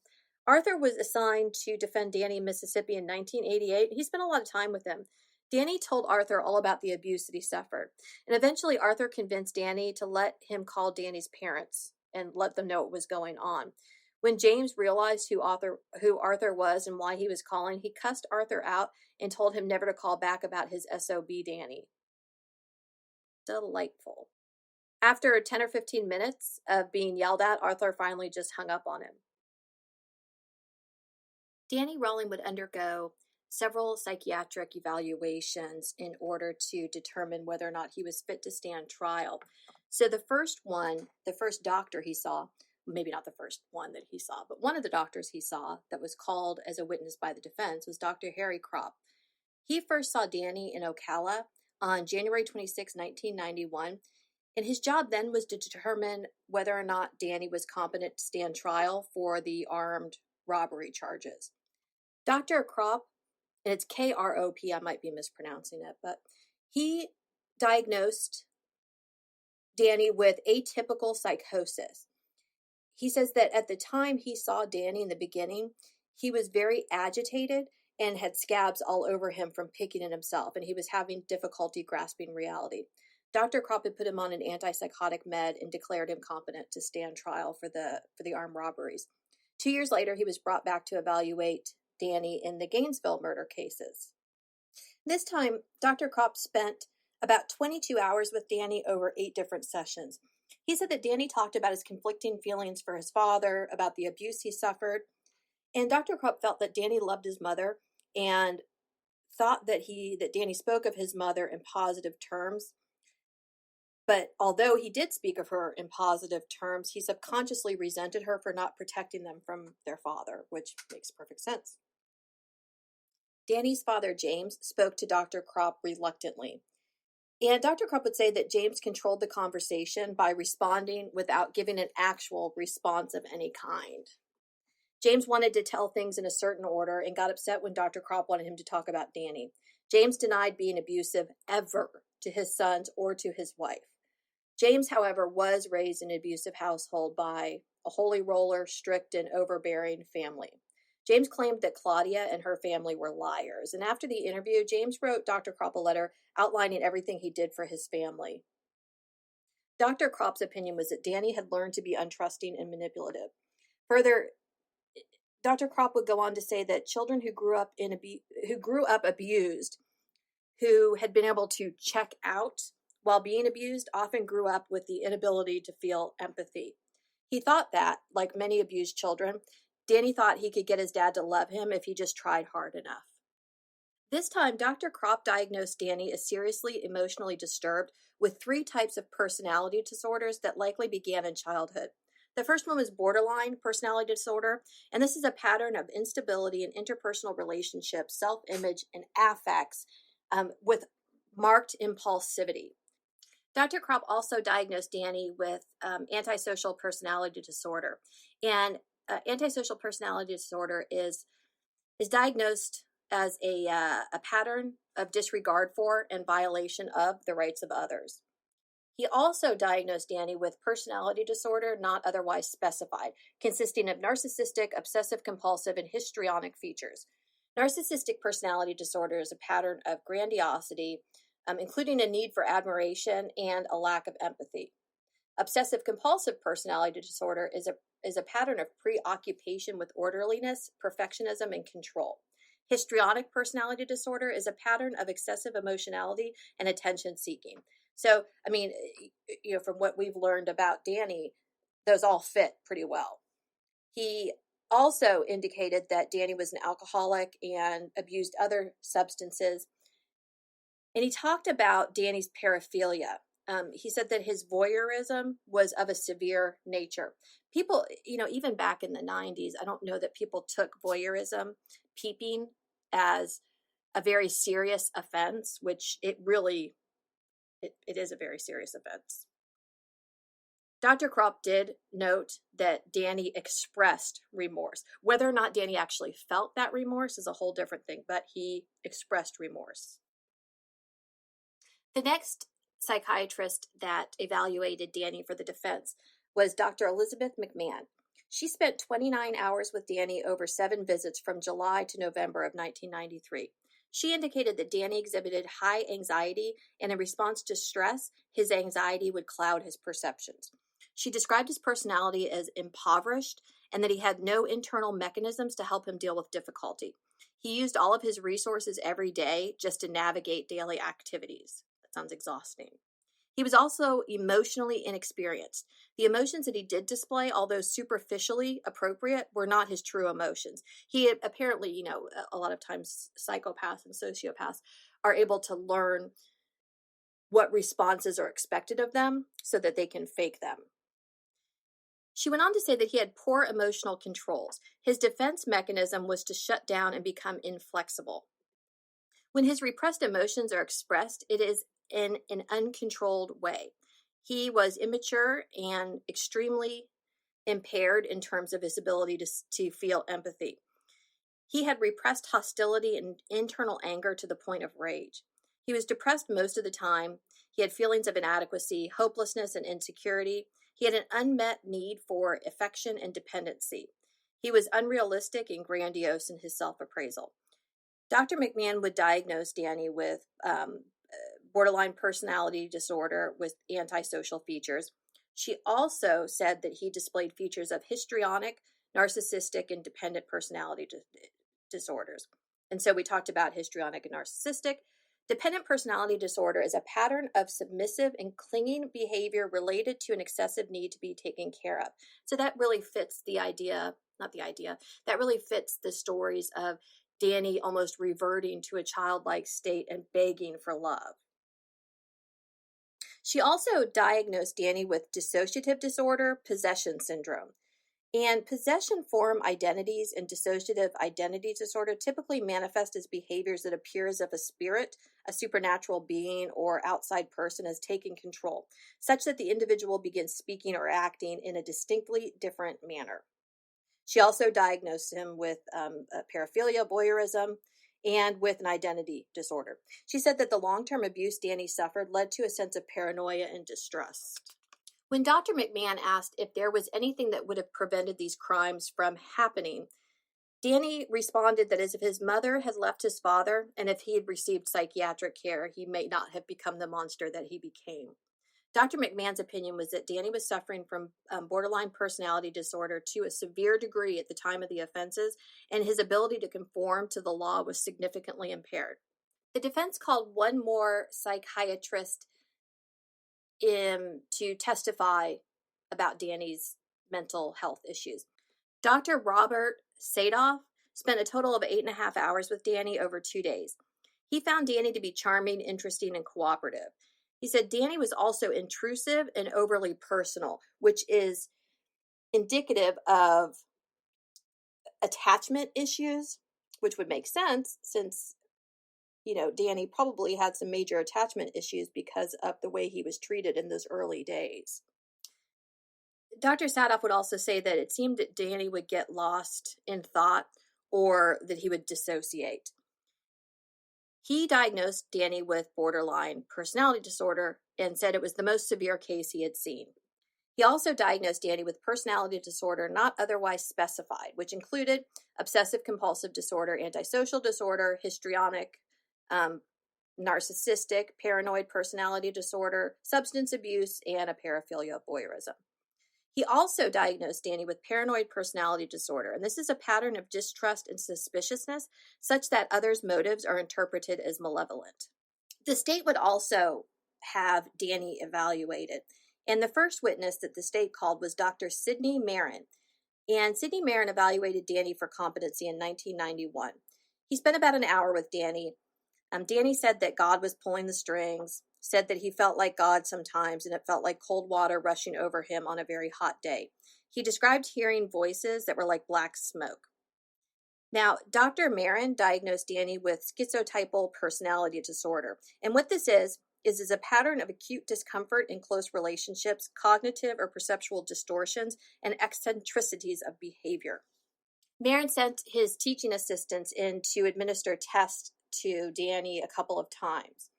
Arthur was assigned to defend Danny in Mississippi in 1988. He spent a lot of time with him. Danny told Arthur all about the abuse that he suffered. And eventually Arthur convinced Danny to let him call Danny's parents and let them know what was going on. When James realized who Arthur was and why he was calling, he cussed Arthur out and told him never to call back about his SOB Danny. Delightful. After 10 or 15 minutes of being yelled at, Arthur finally just hung up on him. Danny Rawling would undergo several psychiatric evaluations in order to determine whether or not he was fit to stand trial. So the first doctor he saw, maybe not the first one that he saw, but one of the doctors he saw that was called as a witness by the defense was Dr. Harry Kropp. He first saw Danny in Ocala on January 26, 1991, and his job then was to determine whether or not Danny was competent to stand trial for the armed robbery charges. Dr. Krop, and it's Krop, I might be mispronouncing it, but he diagnosed Danny with atypical psychosis. He says that at the time he saw Danny in the beginning, he was very agitated and had scabs all over him from picking at himself, and he was having difficulty grasping reality. Dr. Kropp had put him on an antipsychotic med and declared him competent to stand trial for the armed robberies. 2 years later, he was brought back to evaluate Danny in the Gainesville murder cases. This time, Dr. Kropp spent about 22 hours with Danny over 8 different sessions. He said that Danny talked about his conflicting feelings for his father, about the abuse he suffered, and Dr. Kropp felt that Danny loved his mother and thought that Danny spoke of his mother in positive terms. But although he did speak of her in positive terms, he subconsciously resented her for not protecting them from their father, which makes perfect sense. Danny's father, James, spoke to Dr. Kropp reluctantly. And Dr. Kropp would say that James controlled the conversation by responding without giving an actual response of any kind. James wanted to tell things in a certain order and got upset when Dr. Kropp wanted him to talk about Danny. James denied being abusive ever to his sons or to his wife. James, however, was raised in an abusive household by a holy roller, strict and overbearing family. James claimed that Claudia and her family were liars. And after the interview, James wrote Dr. Kropp a letter outlining everything he did for his family. Dr. Kropp's opinion was that Danny had learned to be untrusting and manipulative. Further, Dr. Kropp would go on to say that children who grew up abused, who had been able to check out while being abused, often grew up with the inability to feel empathy. He thought that, like many abused children, Danny thought he could get his dad to love him if he just tried hard enough. This time, Dr. Kropp diagnosed Danny as seriously emotionally disturbed with 3 types of personality disorders that likely began in childhood. The first one was borderline personality disorder, and this is a pattern of instability in interpersonal relationships, self-image, and affects with marked impulsivity. Dr. Kropp also diagnosed Danny with antisocial personality disorder, and antisocial personality disorder is diagnosed as a pattern of disregard for and violation of the rights of others. He also diagnosed Danny with personality disorder not otherwise specified, consisting of narcissistic, obsessive-compulsive, and histrionic features. Narcissistic personality disorder is a pattern of grandiosity, including a need for admiration and a lack of empathy. Obsessive-compulsive personality disorder is a pattern of preoccupation with orderliness, perfectionism, and control. Histrionic personality disorder is a pattern of excessive emotionality and attention-seeking. So, I mean, from what we've learned about Danny, those all fit pretty well. He also indicated that Danny was an alcoholic and abused other substances. And he talked about Danny's paraphilia. He said that his voyeurism was of a severe nature. People, even back in the 90s, I don't know that people took voyeurism, peeping, as a very serious offense, which it is a very serious offense. Dr. Kropp did note that Danny expressed remorse. Whether or not Danny actually felt that remorse is a whole different thing, but he expressed remorse. The next psychiatrist that evaluated Danny for the defense was Dr. Elizabeth McMahon. She spent 29 hours with Danny over 7 visits from July to November of 1993. She indicated that Danny exhibited high anxiety, and in response to stress, his anxiety would cloud his perceptions. She described his personality as impoverished and that he had no internal mechanisms to help him deal with difficulty. He used all of his resources every day just to navigate daily activities. That sounds exhausting. He was also emotionally inexperienced. The emotions that he did display, although superficially appropriate, were not his true emotions. He apparently, a lot of times psychopaths and sociopaths are able to learn what responses are expected of them so that they can fake them. She went on to say that he had poor emotional controls. His defense mechanism was to shut down and become inflexible. When his repressed emotions are expressed, it is in an uncontrolled way. He was immature and extremely impaired in terms of his ability to feel empathy. He had repressed hostility and internal anger to the point of rage. He was depressed most of the time. He had feelings of inadequacy, hopelessness, and insecurity. He had an unmet need for affection and dependency. He was unrealistic and grandiose in his self-appraisal. Dr. McMahon would diagnose Danny with borderline personality disorder with antisocial features. She also said that he displayed features of histrionic, narcissistic, and dependent personality disorders. And so we talked about histrionic and narcissistic. Dependent personality disorder is a pattern of submissive and clinging behavior related to an excessive need to be taken care of. So that really fits that really fits the stories of Danny almost reverting to a childlike state and begging for love. She also diagnosed Danny with dissociative disorder, possession syndrome. And possession form identities and dissociative identity disorder typically manifest as behaviors that appear as if a spirit, a supernatural being, or outside person is taking control, such that the individual begins speaking or acting in a distinctly different manner. She also diagnosed him with paraphilia, voyeurism, and with an identity disorder. She said that the long-term abuse Danny suffered led to a sense of paranoia and distrust. When Dr. McMahon asked if there was anything that would have prevented these crimes from happening, Danny responded that as if his mother had left his father and if he had received psychiatric care, he may not have become the monster that he became. Dr. McMahon's opinion was that Danny was suffering from borderline personality disorder to a severe degree at the time of the offenses, and his ability to conform to the law was significantly impaired. The defense called one more psychiatrist to testify about Danny's mental health issues. Dr. Robert Sadoff spent a total of 8.5 hours with Danny over 2 days. He found Danny to be charming, interesting, and cooperative. He said Danny was also intrusive and overly personal, which is indicative of attachment issues, which would make sense since, Danny probably had some major attachment issues because of the way he was treated in those early days. Dr. Sadoff would also say that it seemed that Danny would get lost in thought or that he would dissociate. He diagnosed Danny with borderline personality disorder and said it was the most severe case he had seen. He also diagnosed Danny with personality disorder not otherwise specified, which included obsessive compulsive disorder, antisocial disorder, histrionic, narcissistic, paranoid personality disorder, substance abuse, and a paraphilia voyeurism. He also diagnosed Danny with paranoid personality disorder, and this is a pattern of distrust and suspiciousness such that others' motives are interpreted as malevolent. The state would also have Danny evaluated, and the first witness that the state called was Dr. Sidney Marin, and Sidney Marin evaluated Danny for competency in 1991. He spent about an hour with Danny. Danny said that God was pulling the strings, said that he felt like God sometimes, and it felt like cold water rushing over him on a very hot day. He described hearing voices that were like black smoke. Now, Dr. Marin diagnosed Danny with schizotypal personality disorder. And what this is a pattern of acute discomfort in close relationships, cognitive or perceptual distortions, and eccentricities of behavior. Marin sent his teaching assistants in to administer tests to Danny a couple of times.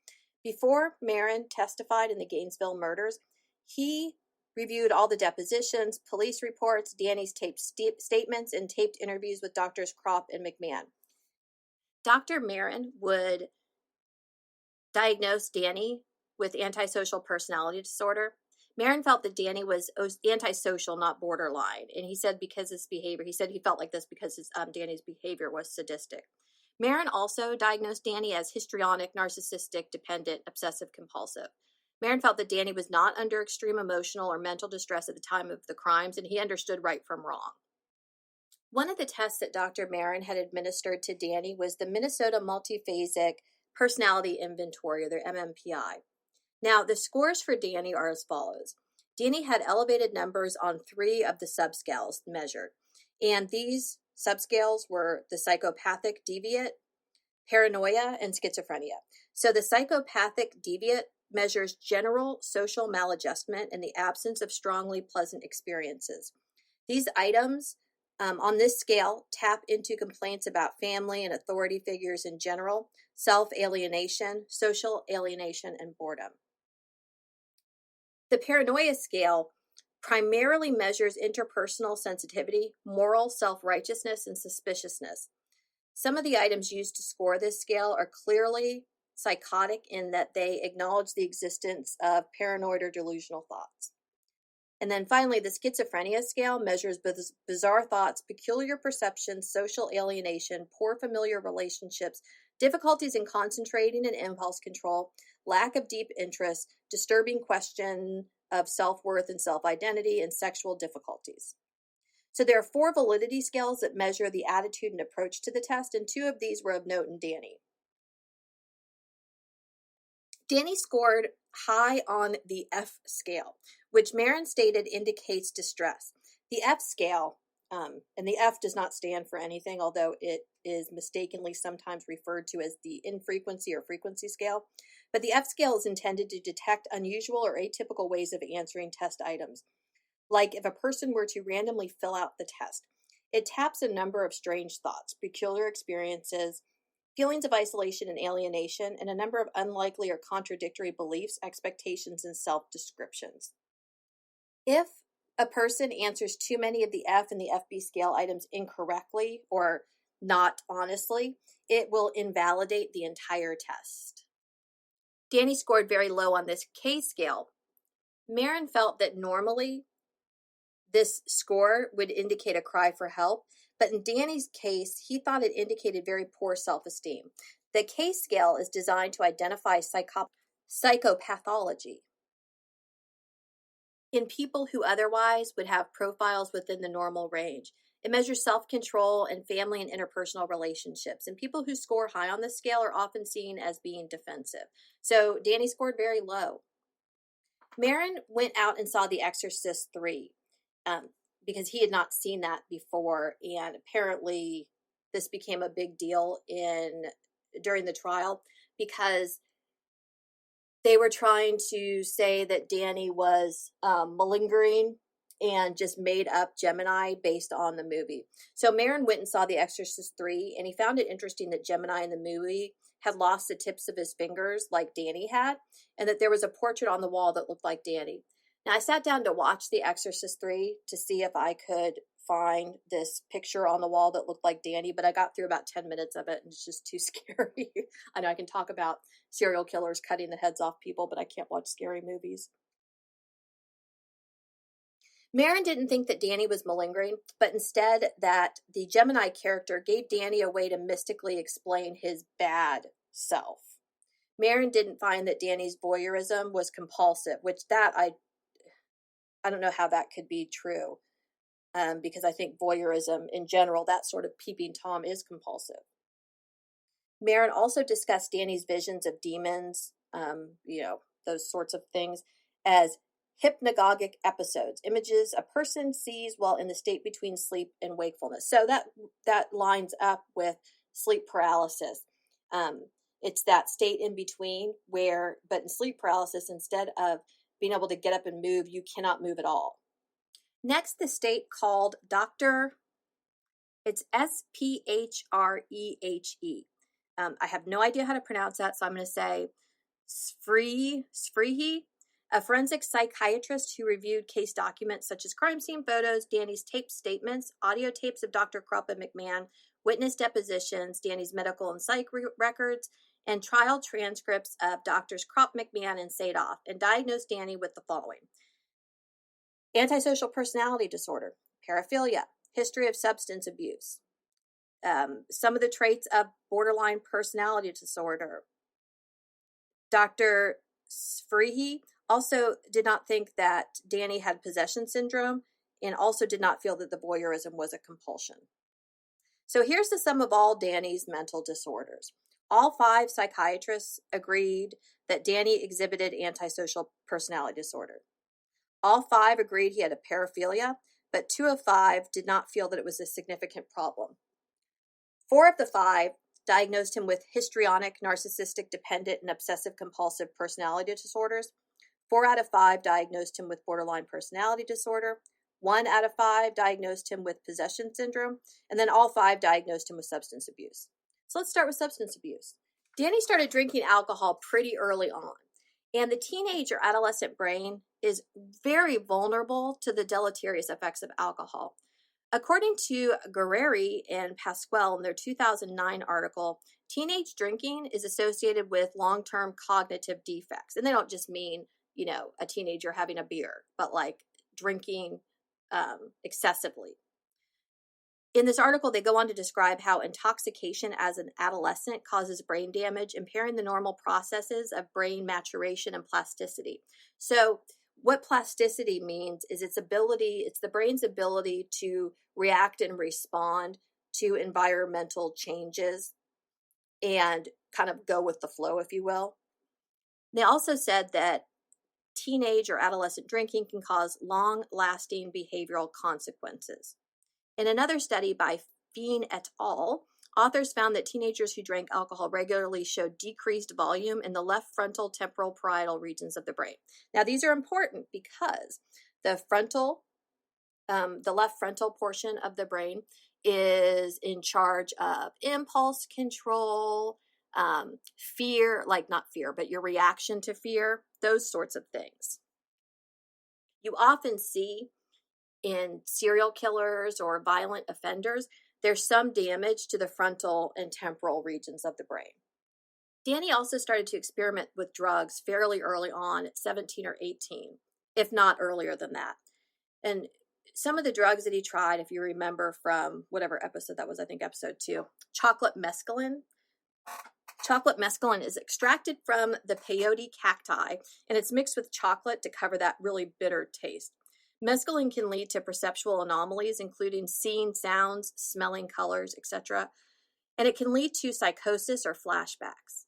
Before Marin testified in the Gainesville murders, he reviewed all the depositions, police reports, Danny's taped statements, and taped interviews with Drs. Kropp and McMahon. Dr. Marin would diagnose Danny with antisocial personality disorder. Marin felt that Danny was antisocial, not borderline, and he said because his behavior, he felt like this because Danny's behavior was sadistic. Marin also diagnosed Danny as histrionic, narcissistic, dependent, obsessive compulsive. Marin felt that Danny was not under extreme emotional or mental distress at the time of the crimes, and he understood right from wrong. One of the tests that Dr. Marin had administered to Danny was the Minnesota Multiphasic Personality Inventory, or the MMPI. Now, the scores for Danny are as follows. Danny had elevated numbers on 3 of the subscales measured, and these subscales were the psychopathic deviant, paranoia, and schizophrenia. So the psychopathic deviant measures general social maladjustment in the absence of strongly pleasant experiences. These items on this scale tap into complaints about family and authority figures in general, self-alienation, social alienation, and boredom. The paranoia scale primarily measures interpersonal sensitivity, moral self-righteousness, and suspiciousness. Some of the items used to score this scale are clearly psychotic in that they acknowledge the existence of paranoid or delusional thoughts. And then finally, the schizophrenia scale measures bizarre thoughts, peculiar perceptions, social alienation, poor familiar relationships, difficulties in concentrating and impulse control, lack of deep interest, disturbing question of self-worth and self-identity, and sexual difficulties. So there are 4 validity scales that measure the attitude and approach to the test, and 2 of these were of note in Danny. Danny scored high on the F scale, which Marin stated indicates distress. The F scale, and the F does not stand for anything, although it is mistakenly sometimes referred to as the infrequency or frequency scale. But the F scale is intended to detect unusual or atypical ways of answering test items, like if a person were to randomly fill out the test. It taps a number of strange thoughts, peculiar experiences, feelings of isolation and alienation, and a number of unlikely or contradictory beliefs, expectations, and self-descriptions. If a person answers too many of the F and the FB scale items incorrectly or not honestly, it will invalidate the entire test. Danny scored very low on this K scale. Marin felt that normally this score would indicate a cry for help, but in Danny's case, he thought it indicated very poor self-esteem. The K scale is designed to identify psychopathology in people who otherwise would have profiles within the normal range. It measures self-control and family and interpersonal relationships, and people who score high on this scale are often seen as being defensive. So Danny scored very low. Marin went out and saw The Exorcist 3 because he had not seen that before, and apparently this became a big deal during the trial because they were trying to say that Danny was malingering and just made up Gemini based on the movie. So Marin went and saw The Exorcist 3, and he found it interesting that Gemini in the movie had lost the tips of his fingers like Danny had, and that there was a portrait on the wall that looked like Danny. Now, I sat down to watch The Exorcist 3 to see if I could find this picture on the wall that looked like Danny, but I got through about 10 minutes of it, and it's just too scary. I know I can talk about serial killers cutting the heads off people, but I can't watch scary movies. Marin didn't think that Danny was malingering, but instead that the Gemini character gave Danny a way to mystically explain his bad self. Marin didn't find that Danny's voyeurism was compulsive, which that I don't know how that could be true, because I think voyeurism in general, that sort of peeping Tom, is compulsive. Marin also discussed Danny's visions of demons, those sorts of things, as hypnagogic episodes, images a person sees while in the state between sleep and wakefulness. So that lines up with sleep paralysis. It's that state in between but in sleep paralysis, instead of being able to get up and move, you cannot move at all. Next, the state called it's Spherehe. I have no idea how to pronounce that, so I'm going to say Sfrehe, a forensic psychiatrist who reviewed case documents such as crime scene photos, Danny's taped statements, audio tapes of Dr. Krupp and McMahon, witness depositions, Danny's medical and psych records, and trial transcripts of Drs. Krupp, McMahon, and Sadoff, and diagnosed Danny with the following: antisocial personality disorder, paraphilia, history of substance abuse, some of the traits of borderline personality disorder. Dr. Sfrehe also did not think that Danny had possession syndrome, and also did not feel that the voyeurism was a compulsion. So here's the sum of all Danny's mental disorders. All 5 psychiatrists agreed that Danny exhibited antisocial personality disorder. All 5 agreed he had a paraphilia, but 2 of 5 did not feel that it was a significant problem. 4 of the 5, diagnosed him with histrionic, narcissistic, dependent, and obsessive compulsive personality disorders. 4 out of 5 diagnosed him with borderline personality disorder. 1 out of 5 diagnosed him with possession syndrome. And then all 5 diagnosed him with substance abuse. So let's start with substance abuse. Danny started drinking alcohol pretty early on. And the teenage or adolescent brain is very vulnerable to the deleterious effects of alcohol. According to Guerreri and Pasquale in their 2009 article, teenage drinking is associated with long-term cognitive defects. And they don't just mean, a teenager having a beer, but like drinking excessively. In this article, they go on to describe how intoxication as an adolescent causes brain damage, impairing the normal processes of brain maturation and plasticity. So what plasticity means is it's the brain's ability to react and respond to environmental changes and kind of go with the flow, if you will. They also said that teenage or adolescent drinking can cause long-lasting behavioral consequences. In another study by Fien et al., authors found that teenagers who drank alcohol regularly showed decreased volume in the left frontal temporal parietal regions of the brain. Now, these are important because the left frontal portion of the brain is in charge of impulse control, fear, not fear, but your reaction to fear, those sorts of things. You often see in serial killers or violent offenders, there's some damage to the frontal and temporal regions of the brain. Danny also started to experiment with drugs fairly early on at 17 or 18, if not earlier than that. And some of the drugs that he tried, if you remember from whatever episode that was, I think episode 2, chocolate mescaline. Chocolate mescaline is extracted from the peyote cacti, and it's mixed with chocolate to cover that really bitter taste. Mescaline can lead to perceptual anomalies, including seeing sounds, smelling colors, etc. And it can lead to psychosis or flashbacks.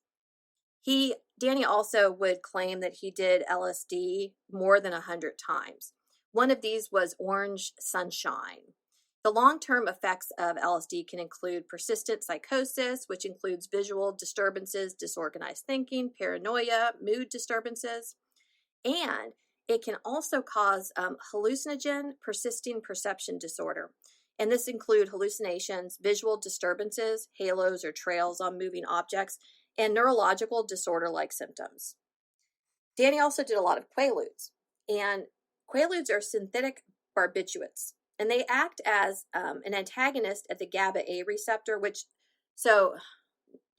Danny also would claim that he did LSD more than 100 times. One of these was orange sunshine. The long-term effects of LSD can include persistent psychosis, which includes visual disturbances, disorganized thinking, paranoia, mood disturbances, and it can also cause hallucinogen persisting perception disorder. And this include hallucinations, visual disturbances, halos or trails on moving objects, and neurological disorder-like symptoms. Danny also did a lot of quaaludes. And quaaludes are synthetic barbiturates. And they act as an antagonist at the GABA A receptor, so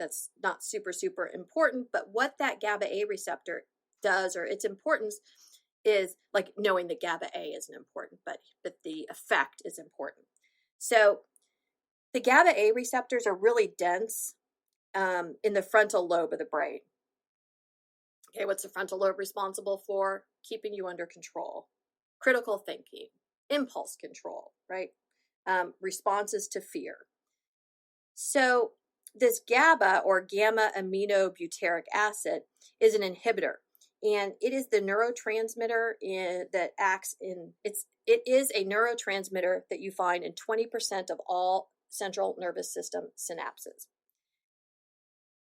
that's not super, super important. But what that GABA A receptor does, or its importance, is knowing that GABA A isn't important, but the effect is important. So the GABA A receptors are really dense in the frontal lobe of the brain. Okay, what's the frontal lobe responsible for? Keeping you under control, critical thinking, impulse control, right? Responses to fear. So this GABA, or gamma aminobutyric acid, is an inhibitor. And it is the neurotransmitter it is a neurotransmitter that you find in 20% of all central nervous system synapses.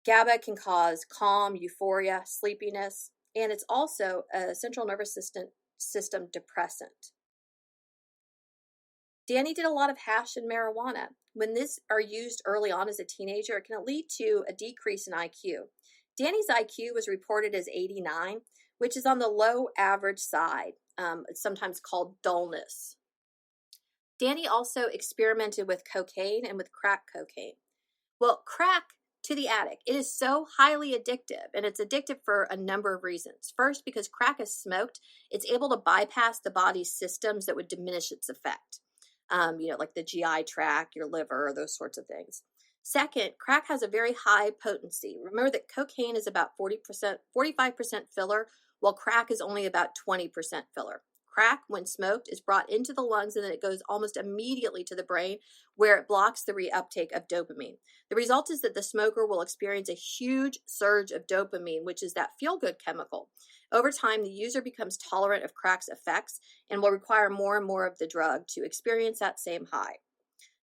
GABA can cause calm, euphoria, sleepiness, and it's also a central nervous system depressant. Danny did a lot of hash and marijuana. When these are used early on as a teenager, it can lead to a decrease in IQ. Danny's IQ was reported as 89, which is on the low average side. It's sometimes called dullness. Danny also experimented with cocaine and with crack cocaine. Well, crack to the addict, it is so highly addictive, and it's addictive for a number of reasons. First, because crack is smoked, it's able to bypass the body's systems that would diminish its effect. Like the GI tract, your liver, those sorts of things. Second, crack has a very high potency. Remember that cocaine is about 45% filler, while crack is only about 20% filler. Crack, when smoked, is brought into the lungs and then it goes almost immediately to the brain, where it blocks the reuptake of dopamine. The result is that the smoker will experience a huge surge of dopamine, which is that feel-good chemical. Over time, the user becomes tolerant of crack's effects and will require more and more of the drug to experience that same high.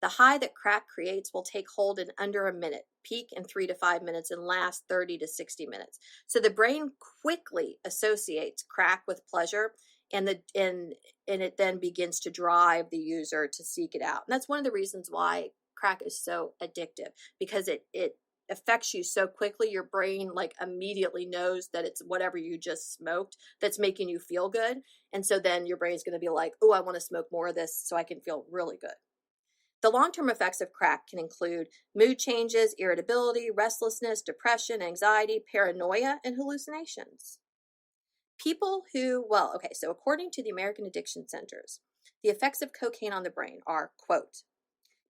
The high that crack creates will take hold in under a minute, peak in 3 to 5 minutes, and last 30 to 60 minutes. So the brain quickly associates crack with pleasure, and it then begins to drive the user to seek it out. And that's one of the reasons why crack is so addictive, because it affects you so quickly. Your brain like immediately knows that it's whatever you just smoked that's making you feel good. And so then your brain's going to be like, oh, I want to smoke more of this so I can feel really good. The long-term effects of crack can include mood changes, irritability, restlessness, depression, anxiety, paranoia, and hallucinations. So according to the American Addiction Centers, the effects of cocaine on the brain are, quote,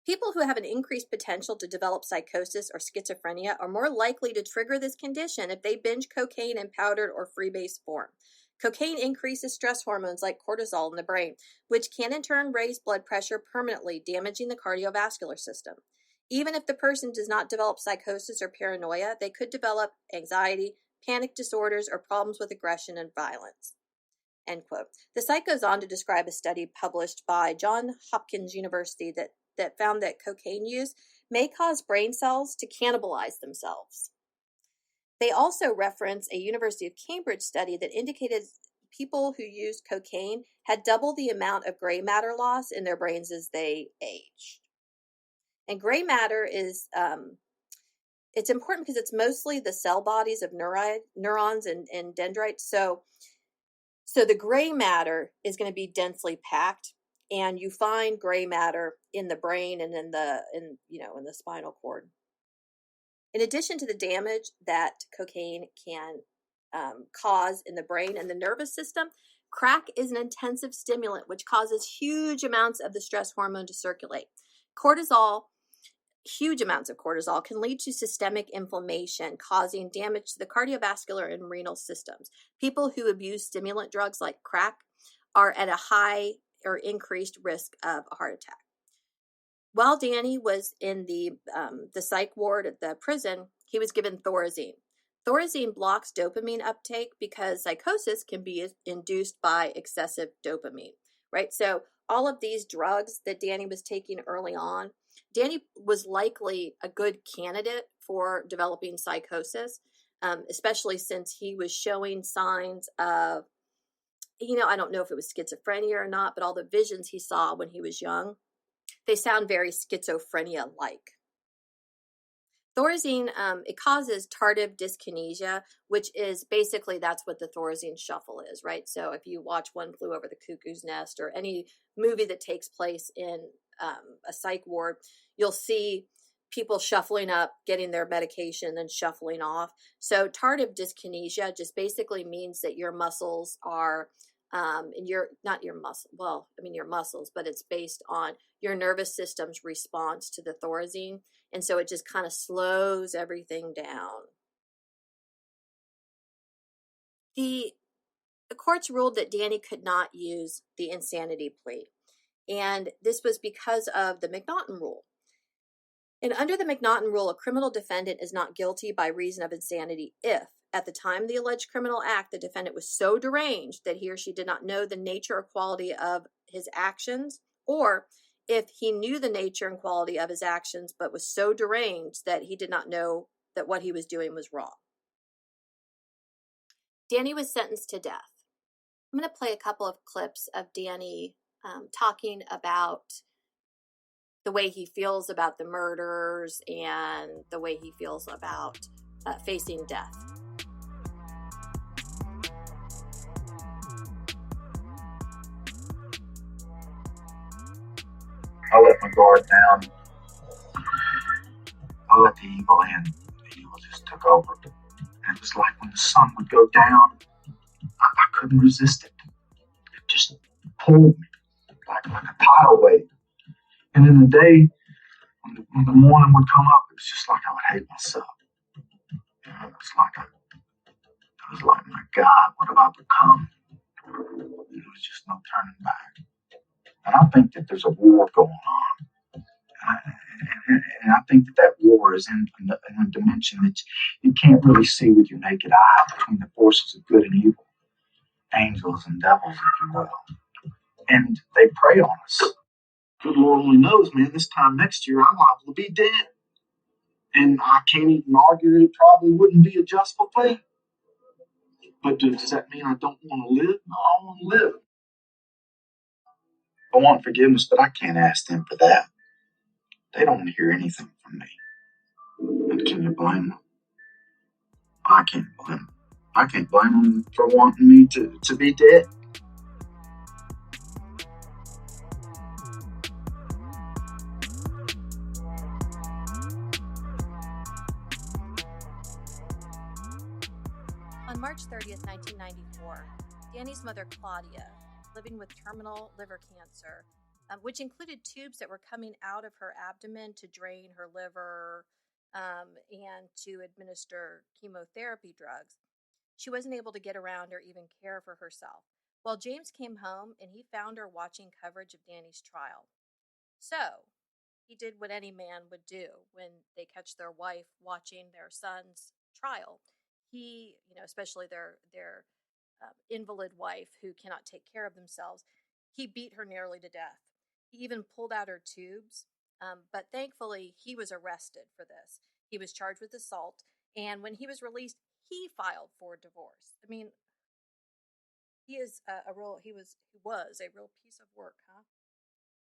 people who have an increased potential to develop psychosis or schizophrenia are more likely to trigger this condition if they binge cocaine in powdered or freebase form. Cocaine increases stress hormones like cortisol in the brain, which can in turn raise blood pressure permanently, damaging the cardiovascular system. Even if the person does not develop psychosis or paranoia, they could develop anxiety, panic disorders, or problems with aggression and violence. End quote. The site goes on to describe a study published by Johns Hopkins University that found that cocaine use may cause brain cells to cannibalize themselves. They also reference a University of Cambridge study that indicated people who used cocaine had double the amount of gray matter loss in their brains as they aged. And gray matter is it's important because it's mostly the cell bodies of neurons and dendrites. So the gray matter is going to be densely packed, and you find gray matter in the brain and in the spinal cord. In addition to the damage that cocaine can cause in the brain and the nervous system, crack is an intensive stimulant which causes huge amounts of the stress hormone to circulate. Huge amounts of cortisol can lead to systemic inflammation, causing damage to the cardiovascular and renal systems. People who abuse stimulant drugs like crack are at a high or increased risk of a heart attack. While Danny was in the psych ward at the prison, he was given Thorazine. Thorazine blocks dopamine uptake because psychosis can be induced by excessive dopamine, right? So all of these drugs that Danny was taking early on, Danny was likely a good candidate for developing psychosis, especially since he was showing signs of, I don't know if it was schizophrenia or not, but all the visions he saw when he was young, they sound very schizophrenia-like. Thorazine, it causes tardive dyskinesia, which is basically, that's what the Thorazine shuffle is, right? So if you watch One Flew Over the Cuckoo's Nest or any movie that takes place in a psych ward, you'll see people shuffling up, getting their medication, then shuffling off. So tardive dyskinesia just basically means that your muscles are, your muscles, but it's based on your nervous system's response to the Thorazine. And so it just kind of slows everything down. The courts ruled that Danny could not use the insanity plea. And this was because of the McNaughton rule. And under the McNaughton rule, a criminal defendant is not guilty by reason of insanity if, at the time of the alleged criminal act, the defendant was so deranged that he or she did not know the nature or quality of his actions, or if he knew the nature and quality of his actions but was so deranged that he did not know that what he was doing was wrong. Danny was sentenced to death. I'm going to play a couple of clips of Danny talking about the way he feels about the murders and the way he feels about facing death. I let my guard down. I let the evil in. The evil just took over. And it was like when the sun would go down, I couldn't resist it. It just pulled me like a tidal wave. And in the day, when the morning would come up, it was just like I would hate myself. It was like, my God, what have I become? There was just no turning back. And I think that there's a war going on. And I think that war is in a dimension that you can't really see with your naked eye, between the forces of good and evil, angels and devils, if you will. And they prey on us. Good Lord only knows, man, this time next year I'm liable to be dead. And I can't even argue that it probably wouldn't be a justful thing. But does that mean I don't want to live? No, I want to live. I want forgiveness, but I can't ask them for that. They don't want to hear anything from me. And can you blame them? I can't blame them. I can't blame them for wanting me to be dead. On March 30th, 1994, Danny's mother, Claudia, living with terminal liver cancer, which included tubes that were coming out of her abdomen to drain her liver and to administer chemotherapy drugs. She wasn't able to get around or even care for herself. Well, James came home and he found her watching coverage of Danny's trial. So he did what any man would do when they catch their wife watching their son's trial. He, especially their invalid wife who cannot take care of themselves, he beat her nearly to death. He even pulled out her tubes, but thankfully he was arrested for this. He was charged with assault, and when he was released, he filed for divorce. I mean, he was a real piece of work, huh?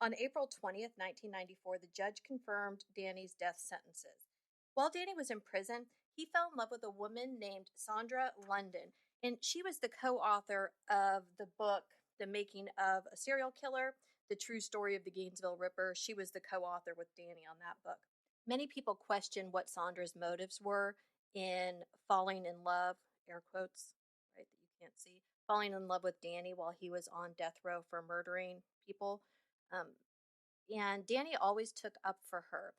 On April 20th, 1994, the judge confirmed Danny's death sentences. While Danny was in prison, he fell in love with a woman named Sandra London, and she was the co-author of the book, The Making of a Serial Killer, The True Story of the Gainesville Ripper. She was the co-author with Danny on that book. Many people question what Sandra's motives were in falling in love, air quotes, right, that you can't see, falling in love with Danny while he was on death row for murdering people. And Danny always took up for her.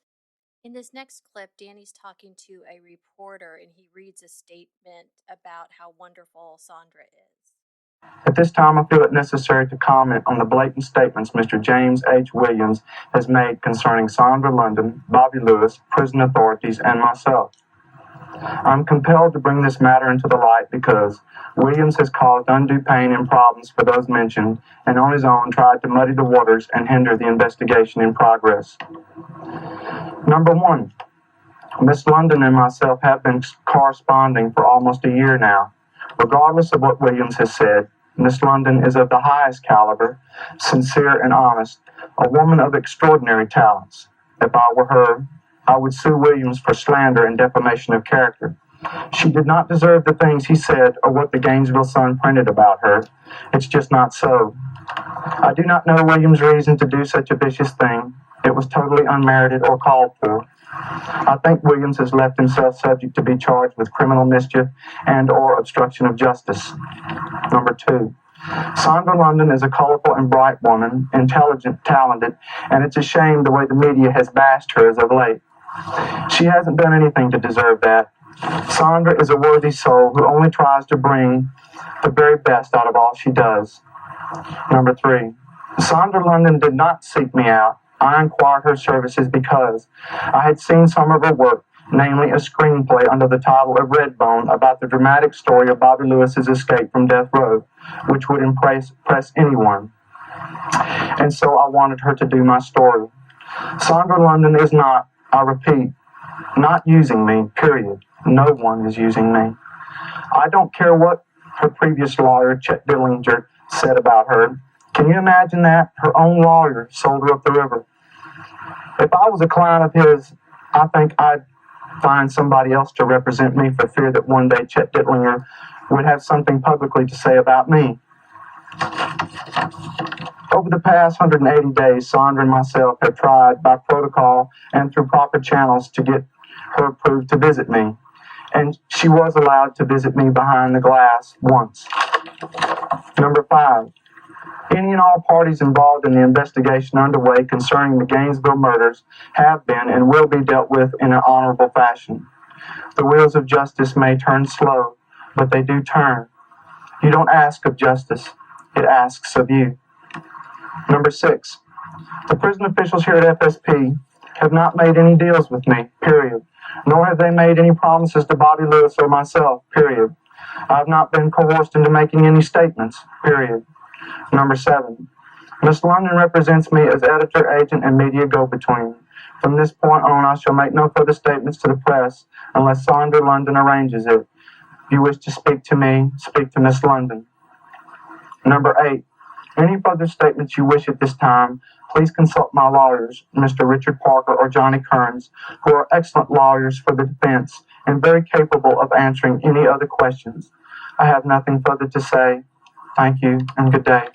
In this next clip, Danny's talking to a reporter and he reads a statement about how wonderful Sandra is. At this time, I feel it necessary to comment on the blatant statements Mr. James H. Williams has made concerning Sandra London, Bobby Lewis, prison authorities, and myself. I'm compelled to bring this matter into the light because Williams has caused undue pain and problems for those mentioned, and on his own tried to muddy the waters and hinder the investigation in progress. Number one, Miss London and myself have been corresponding for almost a year now. Regardless of what Williams has said, Miss London is of the highest caliber, sincere and honest, a woman of extraordinary talents. If I were her, I would sue Williams for slander and defamation of character. She did not deserve the things he said or what the Gainesville Sun printed about her. It's just not so. I do not know Williams' reason to do such a vicious thing. It was totally unmerited or called for. I think Williams has left himself subject to be charged with criminal mischief and or obstruction of justice. Number two, Sandra London is a colorful and bright woman, intelligent, talented, and it's a shame the way the media has bashed her as of late. She hasn't done anything to deserve that. Sandra is a worthy soul who only tries to bring the very best out of all she does. Number three, Sandra London did not seek me out. I inquired her services because I had seen some of her work, namely a screenplay under the title of Redbone about the dramatic story of Bobby Lewis's escape from death row, which would impress anyone. And so I wanted her to do my story. Sandra London is not, I repeat, not using me, period. No one is using me. I don't care what her previous lawyer, Chet Dillinger, said about her. Can you imagine that? Her own lawyer sold her up the river. If I was a client of his, I think I'd find somebody else to represent me for fear that one day Chet Dillinger would have something publicly to say about me. Over the past 180 days, Sandra and myself have tried by protocol and through proper channels to get her approved to visit me. And she was allowed to visit me behind the glass once. Number five, any and all parties involved in the investigation underway concerning the Gainesville murders have been and will be dealt with in an honorable fashion. The wheels of justice may turn slow, but they do turn. You don't ask of justice, it asks of you. Number six, the prison officials here at FSP have not made any deals with me, period. Nor have they made any promises to Bobby Lewis or myself, period. I have not been coerced into making any statements, period. Number seven, Miss London represents me as editor, agent, and media go-between. From this point on, I shall make no further statements to the press unless Sandra London arranges it. If you wish to speak to me, speak to Miss London. Number 8. Any further statements you wish at this time, please consult my lawyers, Mr. Richard Parker or Johnny Kearns, who are excellent lawyers for the defense and very capable of answering any other questions. I have nothing further to say. Thank you and good day.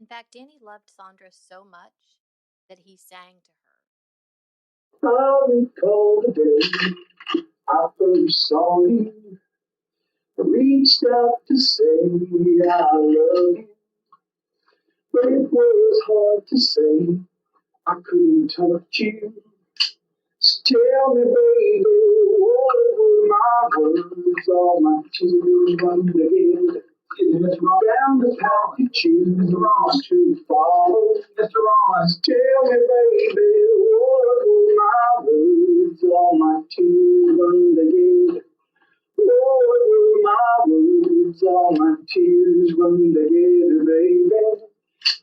In fact, Danny loved Sandra so much that he sang to her. I recall the day I first saw you. I reached out to say I love you, but it was hard to say. I couldn't touch you. So tell me, baby, what were my words? All my tears run together. Down the path you choose to follow. So tell me, baby, what were my words? All my tears run together. What were my words? All my tears run together, baby,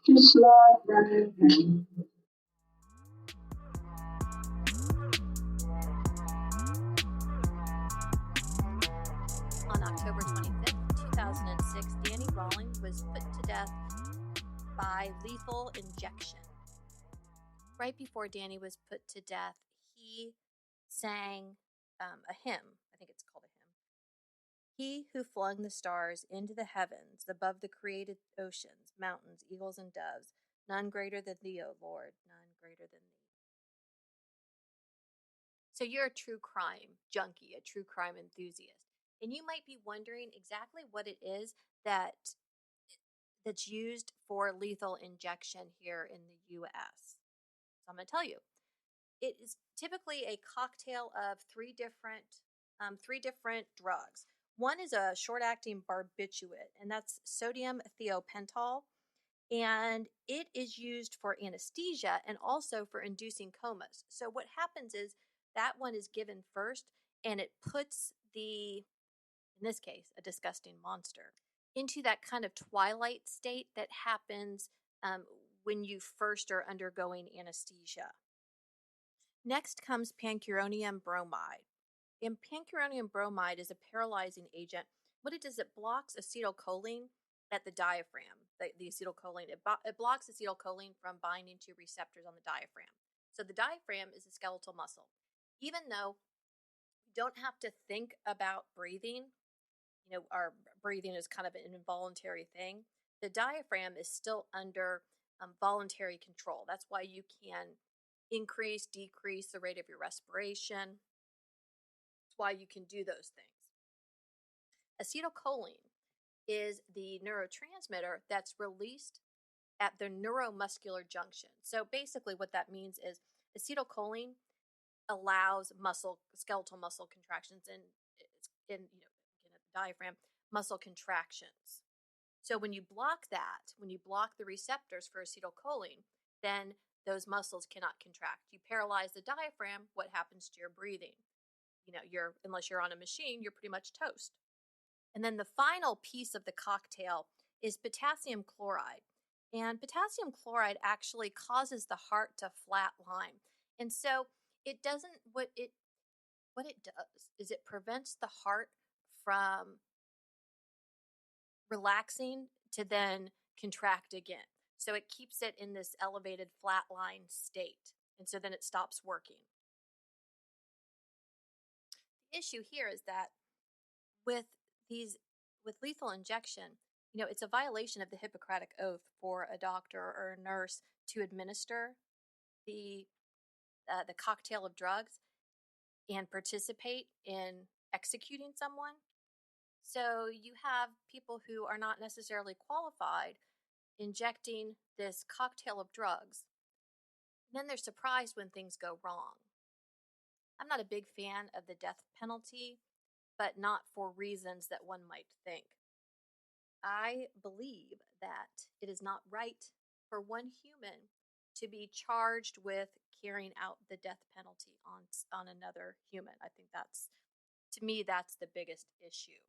just like rain. On October 25th, 2006, Danny Rawlings was put to death by lethal injection. Right before Danny was put to death, he sang a hymn. I think it's called a hymn. He who flung the stars into the heavens, above the created oceans, mountains, eagles, and doves, none greater than thee, O Lord, none greater than thee. So you're a true crime junkie, a true crime enthusiast, and you might be wondering exactly what it is that's used for lethal injection here in the U.S. So I'm going to tell you. It is typically a cocktail of three different drugs. One is a short-acting barbiturate, and that's sodium thiopental, and it is used for anesthesia and also for inducing comas. So what happens is that one is given first, and it puts in this case, a disgusting monster, into that kind of twilight state that happens when you first are undergoing anesthesia. Next comes pancuronium bromide. And pancuronium bromide is a paralyzing agent. What it does, it blocks acetylcholine at the diaphragm. The acetylcholine, it blocks acetylcholine from binding to receptors on the diaphragm. So the diaphragm is a skeletal muscle. Even though you don't have to think about breathing, our breathing is kind of an involuntary thing, the diaphragm is still under voluntary control. That's why you can increase, decrease the rate of your respiration. That's why you can do those things. Acetylcholine is the neurotransmitter that's released at the neuromuscular junction. So basically what that means is acetylcholine allows skeletal muscle contractions and in the diaphragm, muscle contractions. So when you block the receptors for acetylcholine, then those muscles cannot contract. You paralyze the diaphragm, what happens to your breathing? Unless you're on a machine, you're pretty much toast. And then the final piece of the cocktail is potassium chloride. And potassium chloride actually causes the heart to flatline. And so it doesn't, what it does is it prevents the heart from relaxing to then contract again. So it keeps it in this elevated flatline state. And so then it stops working. The issue here is that with lethal injection, it's a violation of the Hippocratic Oath for a doctor or a nurse to administer the cocktail of drugs and participate in executing someone. So you have people who are not necessarily qualified injecting this cocktail of drugs. And then they're surprised when things go wrong. I'm not a big fan of the death penalty, but not for reasons that one might think. I believe that it is not right for one human to be charged with carrying out the death penalty on another human. I think that's the biggest issue.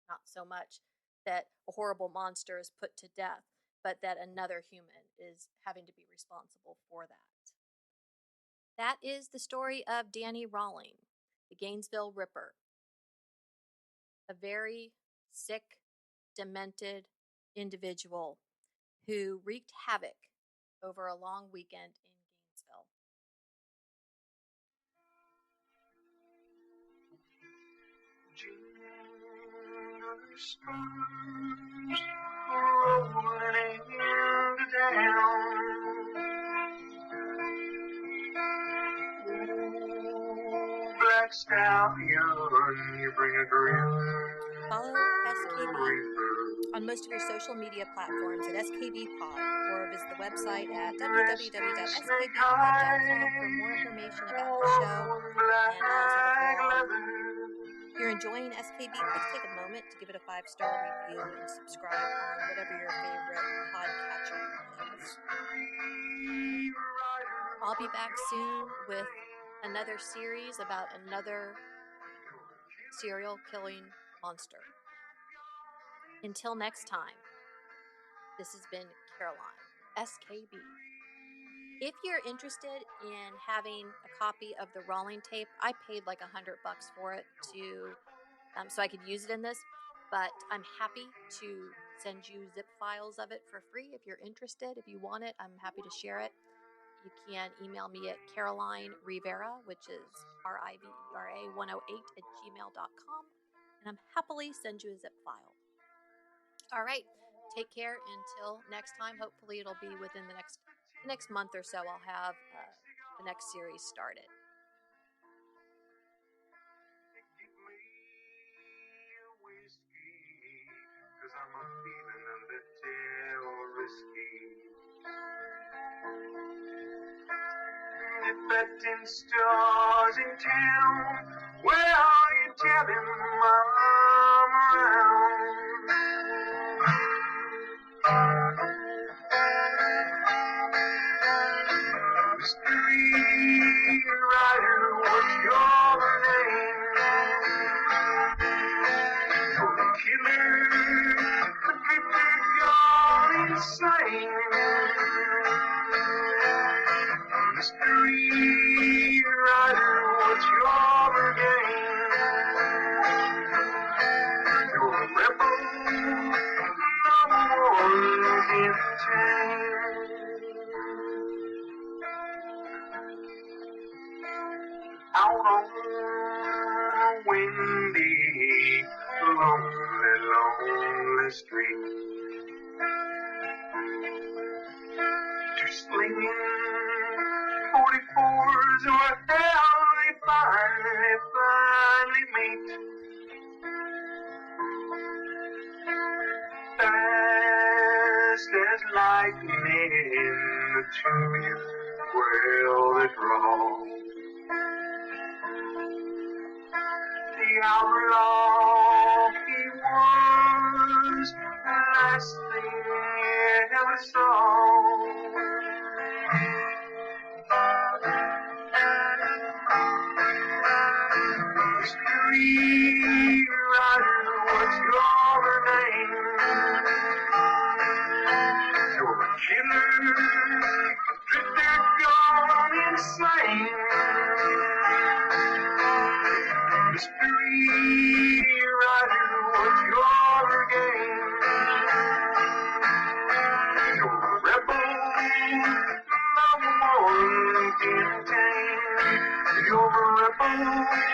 Not so much that a horrible monster is put to death, but that another human is having to be responsible for that. That is the story of Danny Rawling, the Gainesville Ripper. A very sick, demented individual who wreaked havoc over a long weekend in Gainesville. Rolling into town. Black stallion, you bring a grin. Follow SKB on most of your social media platforms at SKBpod, or visit the website at www.skbpod.com for more information about the show and also the blog. If you're enjoying SKB, please take a moment to give it a 5-star review and subscribe on whatever your favorite podcatcher is. I'll be back soon with another series about another serial killing monster. Until next time, this has been Caroline, SKB. If you're interested in having a copy of the Rawling tape, I paid like $100 for it so I could use it in this, but I'm happy to send you zip files of it for free if you're interested. If you want it, I'm happy to share it. You can email me at Caroline Rivera, which is RIVERA108@gmail.com, and I'm happily send you a zip file. All right, take care until next time. Hopefully it'll be within the next month or so. I'll have the next series started. Cause I'm a feeling a little risky. If that 10 stars in town, well, you tell him I'm around. Mystery writer, what's your name? You're the killer, addicted, gone insane. Mystery writer, what's your game? You're a rebel, no one can tame. Out on a windy, lonely street, two slinging 44s were hell they finally meet. Fast as lightning, the two well they draw. The outlaw he was, the last thing he ever saw. Mystery writer, what's your name? You're a killer, drifter, gone insane. Mystery writer, what's your game? You're a rebel, no one can tame. You're a rebel.